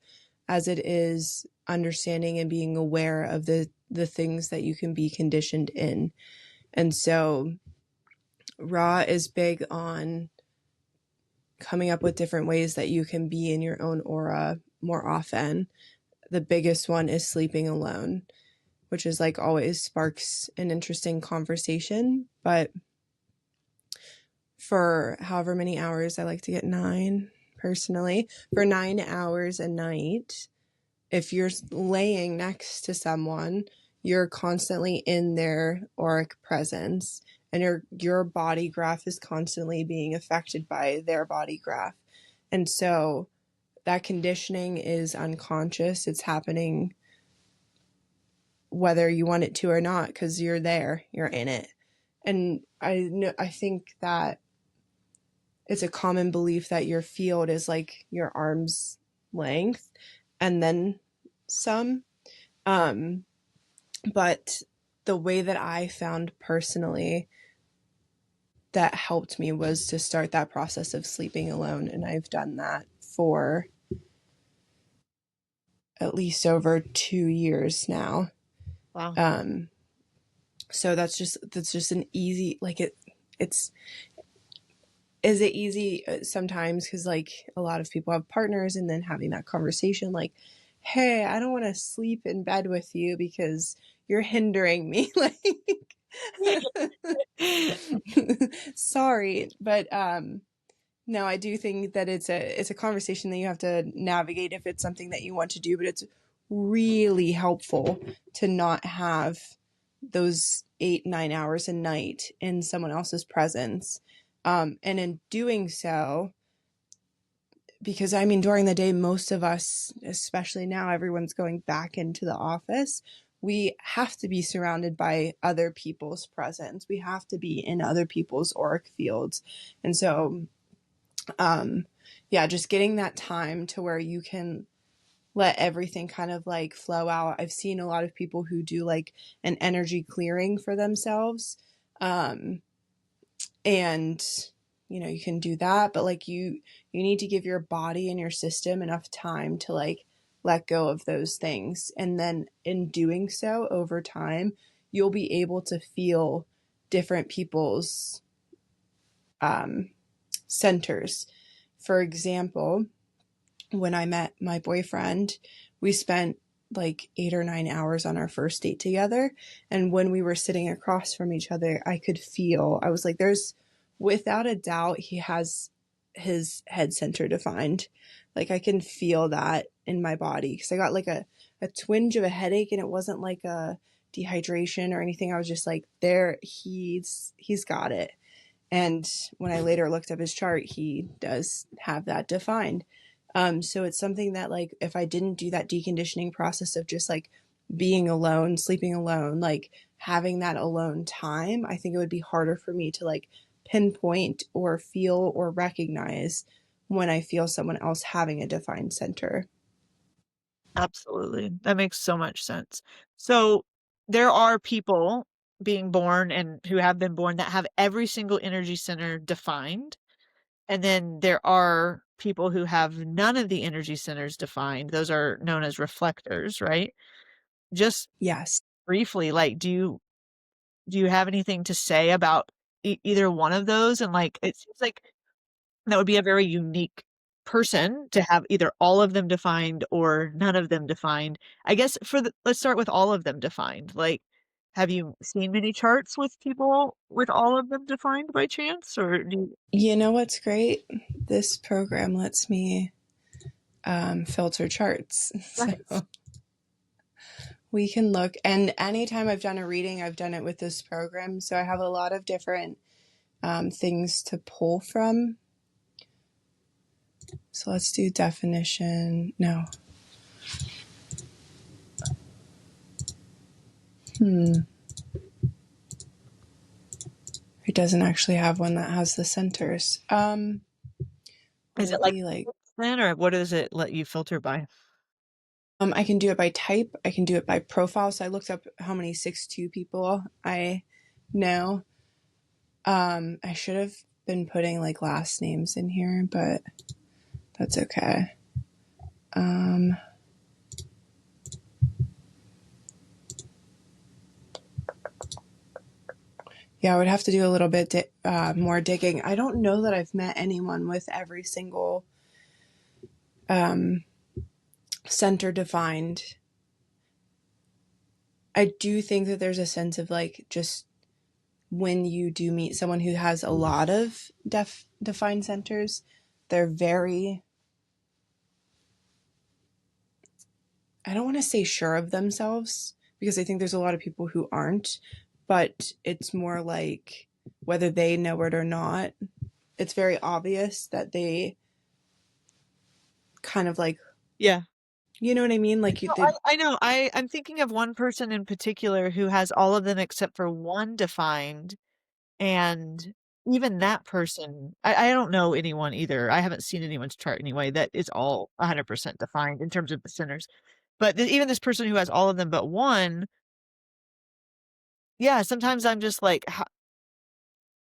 as it is understanding and being aware of the things that you can be conditioned in. And so Ra is big on coming up with different ways that you can be in your own aura more often. The biggest one is sleeping alone, which is like always sparks an interesting conversation. But for however many hours, I like to get 9 personally, for 9 hours a night, if you're laying next to someone, you're constantly in their auric presence and your body graph is constantly being affected by their body graph. And so that conditioning is unconscious. It's happening whether you want it to or not because you're there, you're in it. And I think that it's a common belief that your field is like your arm's length and then some. Um, but the way that I found personally that helped me was to start that process of sleeping alone. And I've done that for at least over 2 years now. Wow. Um, so that's just an easy, like it's, is it easy sometimes because like a lot of people have partners and then having that conversation like, hey, I don't want to sleep in bed with you because you're hindering me. Like, sorry, but no, I do think that it's a conversation that you have to navigate if it's something that you want to do, but it's really helpful to not have those 8-9 hours a night in someone else's presence. And in doing so, because I mean, during the day, most of us, especially now, everyone's going back into the office. We have to be surrounded by other people's presence. We have to be in other people's auric fields. And so, um, yeah, just getting that time to where you can let everything kind of like flow out. I've seen a lot of people who do like an energy clearing for themselves. Um, and you can do that, but like you need to give your body and your system enough time to like let go of those things, and then in doing so over time you'll be able to feel different people's um, centers. For example, when I met my boyfriend, we spent like 8 or 9 hours on our first date together. And when we were sitting across from each other, I was like, without a doubt, he has his head center defined. Like I can feel that in my body because I got like a twinge of a headache, and it wasn't like a dehydration or anything. I was just like, there, he's got it. And when I later looked up his chart, he does have that defined. So it's something that, like, if I didn't do that deconditioning process of just like being alone, sleeping alone, like having that alone time, I think it would be harder for me to like pinpoint or feel or recognize when I feel someone else having a defined center. Absolutely. That makes so much sense. So there are people being born and who have been born that have every single energy center defined. And then there are people who have none of the energy centers defined. Those are known as reflectors, right? Just Yes. briefly, like, do you have anything to say about either one of those? And like, it seems like that would be a very unique person to have either all of them defined or none of them defined. I guess let's start with all of them defined. Like, have you seen many charts with people with all of them defined by chance, or do you? You know what's great? This program lets me filter charts. Nice. So we can look. And anytime I've done a reading, I've done it with this program. So I have a lot of different things to pull from. So let's do definition. No. It doesn't actually have one that has the centers. Is Would it it like be like, then, or what does it let you filter by? I can do it by type. I can do it by profile. So I looked up how many 6'2" people I know. I should have been putting like last names in here, but that's okay. Um, yeah, I would have to do a little bit more digging. I don't know that I've met anyone with every single center defined. I do think that there's a sense of like just when you do meet someone who has a lot of defined centers, they're very, I don't want to say sure of themselves because I think there's a lot of people who aren't, but it's more like whether they know it or not, it's very obvious that they kind of like, Yeah. you know what I mean? Like you, No, I know. I'm thinking of one person in particular who has all of them except for one defined, and even that person, I don't know anyone either. I haven't seen anyone's chart anyway that is all 100% defined in terms of the centers. But even this person who has all of them but one, yeah, sometimes I'm just like,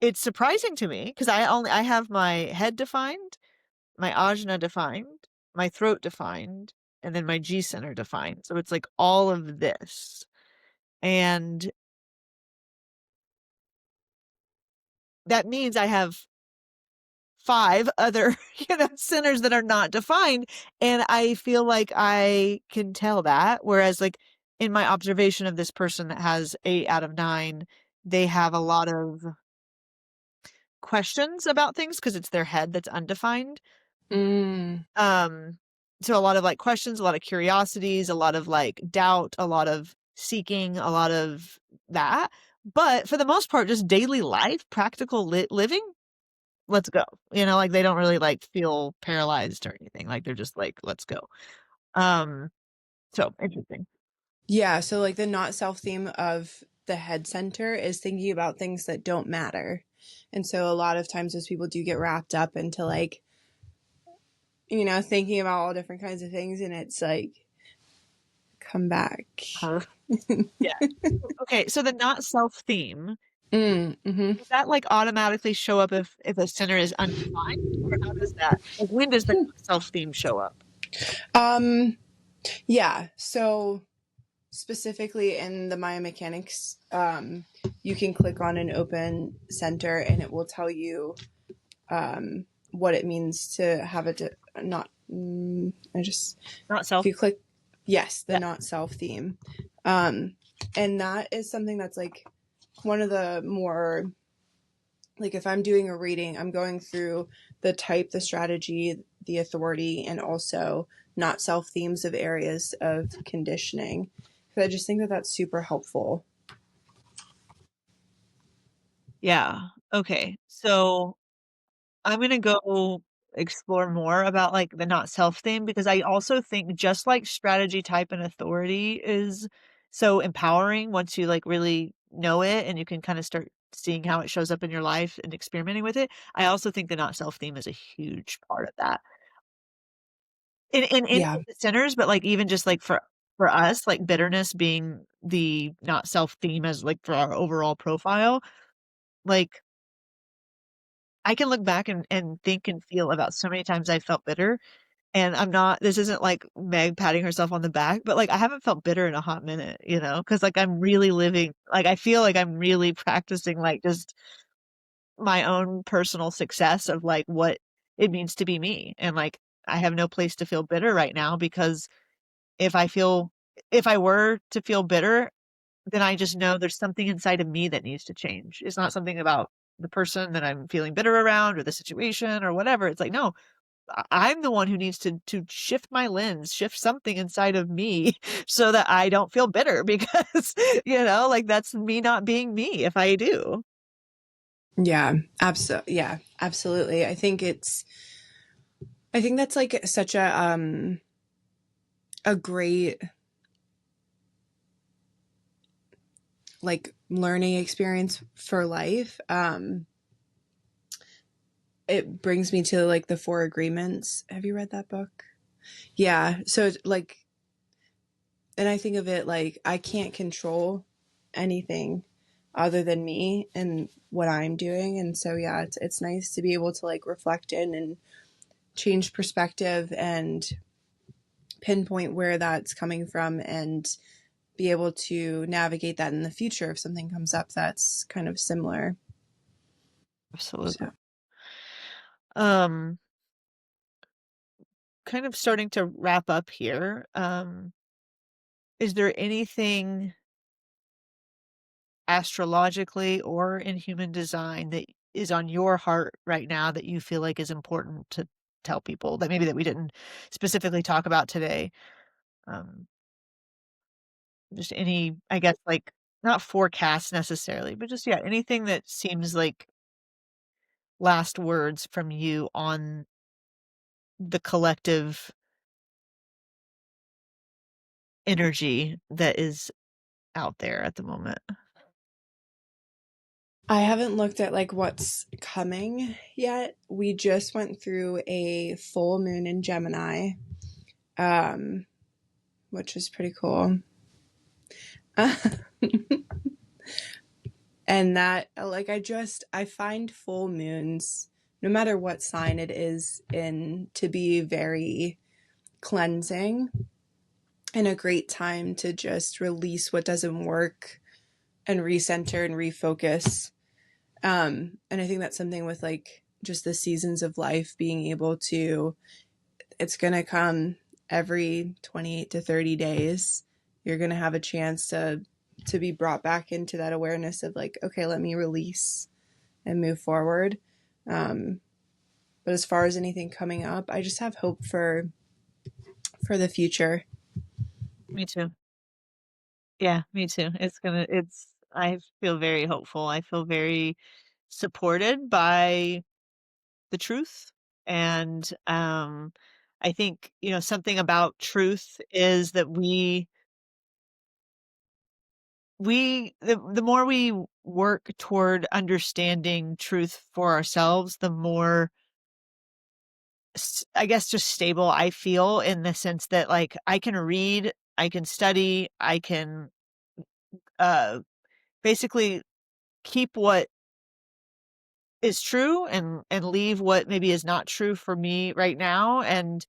it's surprising to me because I have my head defined, my ajna defined, my throat defined, and then my G center defined. So it's like all of this. And that means I have five other, centers that are not defined. And I feel like I can tell that. Whereas, like, in my observation of this person that has 8 out of 9, they have a lot of questions about things because it's their head that's undefined. mm, Um, so a lot of like questions, a lot of curiosities, a lot of like doubt, a lot of seeking, a lot of that. But for the most part, just daily life, practical living, let's go. You know, like they don't really like feel paralyzed or anything. Like they're just like, let's go. Um, so interesting. Yeah, so like the not self theme of the head center is thinking about things that don't matter. And so a lot of times those people do get wrapped up into like, thinking about all different kinds of things, and it's like, come back. Huh. Yeah. Okay, so the not self theme, Mm-hmm. does that like automatically show up if a center is undefined, or how does that like when does the not self theme show up? Um, yeah, so specifically in the Maya mechanics, you can click on an open center and it will tell you what it means to have not. I just Not if self. you click yes, the Yeah. not self theme, um, and that is something that's like one of the more like if I'm doing a reading, I'm going through the type, the strategy, the authority, and also not self themes of areas of conditioning. Because I just think that that's super helpful. Yeah. Okay. So I'm gonna go explore more about like the not self theme because I also think just like strategy type and authority is so empowering once you like really know it and you can kind of start seeing how it shows up in your life and experimenting with it. I also think the not self theme is a huge part of that. In Yeah. the centers, but like even just like for us, like bitterness being the not self theme as like for our overall profile, like I can look back and think and feel about so many times I felt bitter. And I'm not, this isn't like Meg patting herself on the back, but like I haven't felt bitter in a hot minute, you know, because like I'm really living, like I feel like I'm really practicing like just my own personal success of like what it means to be me. And like I have no place to feel bitter right now because if I feel, if I were to feel bitter, then I just know there's something inside of me that needs to change. It's not something about the person that I'm feeling bitter around or the situation or whatever. It's like, no, I'm the one who needs to shift my lens, shift something inside of me so that I don't feel bitter because, like that's me not being me if I do. Yeah. Absolutely. Yeah. Absolutely. I think that's like such a great like learning experience for life. It brings me to like the Four Agreements. Have you read that book? Yeah. So like, and I think of it like I can't control anything other than me and what I'm doing. And so yeah, it's nice to be able to like reflect in and change perspective and pinpoint where that's coming from and be able to navigate that in the future if something comes up that's kind of similar. Absolutely. So Um, Kind of starting to wrap up here. Is there anything astrologically or in human design that is on your heart right now that you feel like is important to tell people that maybe that we didn't specifically talk about today? Um, just any, I guess, like not forecast necessarily, but just yeah, anything that seems like last words from you on the collective energy that is out there at the moment. I haven't looked at like what's coming yet. We just went through a full moon in Gemini, um, which is pretty cool. And that like I find full moons no matter what sign it is in to be very cleansing and a great time to just release what doesn't work and recenter and refocus. And I think that's something with like just the seasons of life being able to, it's going to come every 28 to 30 days. You're going to have a chance to be brought back into that awareness of like, okay, let me release and move forward. Um, but as far as anything coming up, I just have hope for the future. Me too. Yeah, me too. I feel very hopeful. I feel very supported by the truth. And I think, something about truth is that the more we work toward understanding truth for ourselves, the more I guess just stable I feel, in the sense that, like, I can read, I can study, I can uh basically keep what is true and leave what maybe is not true for me right now, and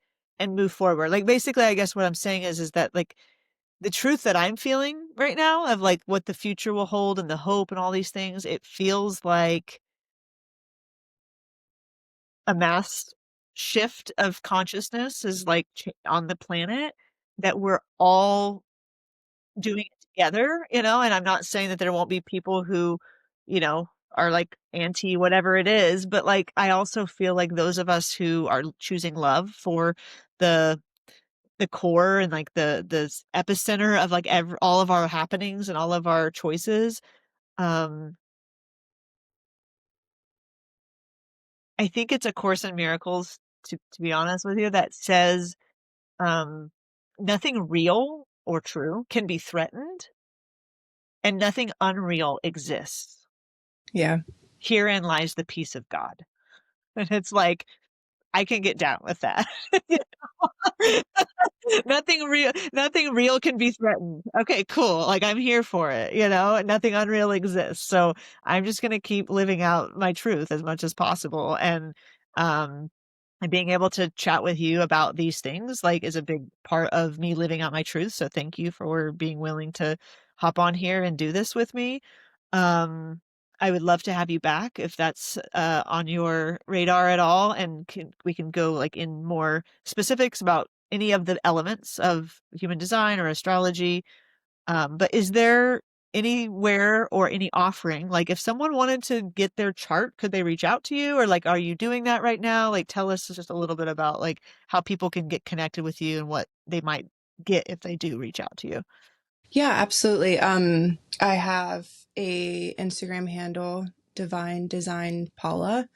move forward. Like, basically, I guess what I'm saying is that, like, the truth that I'm feeling right now of, like, what the future will hold and the hope and all these things, it feels like a mass shift of consciousness is, like, on the planet, that we're all doing it together, and I'm not saying that there won't be people who, are, like, anti whatever it is, but, like, I also feel like those of us who are choosing love for the core, and, like, the epicenter of, like, all of our happenings and all of our choices, um, I think it's A Course in Miracles, to be honest with you, that says, um, "Nothing real or true can be threatened, and nothing unreal exists. Yeah. Herein lies the peace of God." And it's like, I can get down with that. You know? Nothing real can be threatened. Okay, cool. Like, I'm here for it, nothing unreal exists. So I'm just gonna keep living out my truth as much as possible. Um and being able to chat with you about these things, like, is a big part of me living out my truth. So thank you for being willing to hop on here and do this with me. Um, I would love to have you back if that's on your radar at all, and we can go, like, in more specifics about any of the elements of human design or astrology. But is there anywhere or any offering, like, if someone wanted to get their chart, could they reach out to you, or, like, are you doing that right now? Like, tell us just a little bit about, like, how people can get connected with you and what they might get if they do reach out to you. Yeah, absolutely. I have a Instagram handle, Divine Design Paula.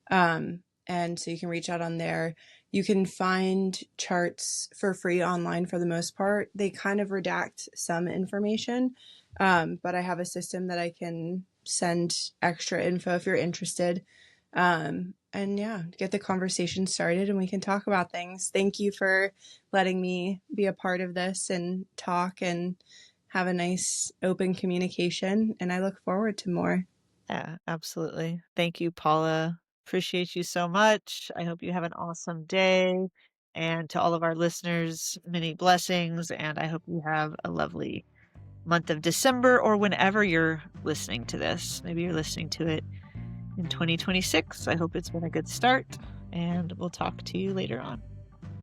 And so you can reach out on there. You can find charts for free online for the most part. They kind of redact some information, but I have a system that I can send extra info if you're interested. And yeah, get the conversation started and we can talk about things. Thank you for letting me be a part of this and talk and have a nice open communication. And I look forward to more. Yeah, absolutely. Thank you, Paula. Appreciate you so much. I hope you have an awesome day. And to all of our listeners, many blessings. And I hope you have a lovely month of December, or whenever you're listening to this. Maybe you're listening to it in 2026. I hope it's been a good start. And we'll talk to you later on.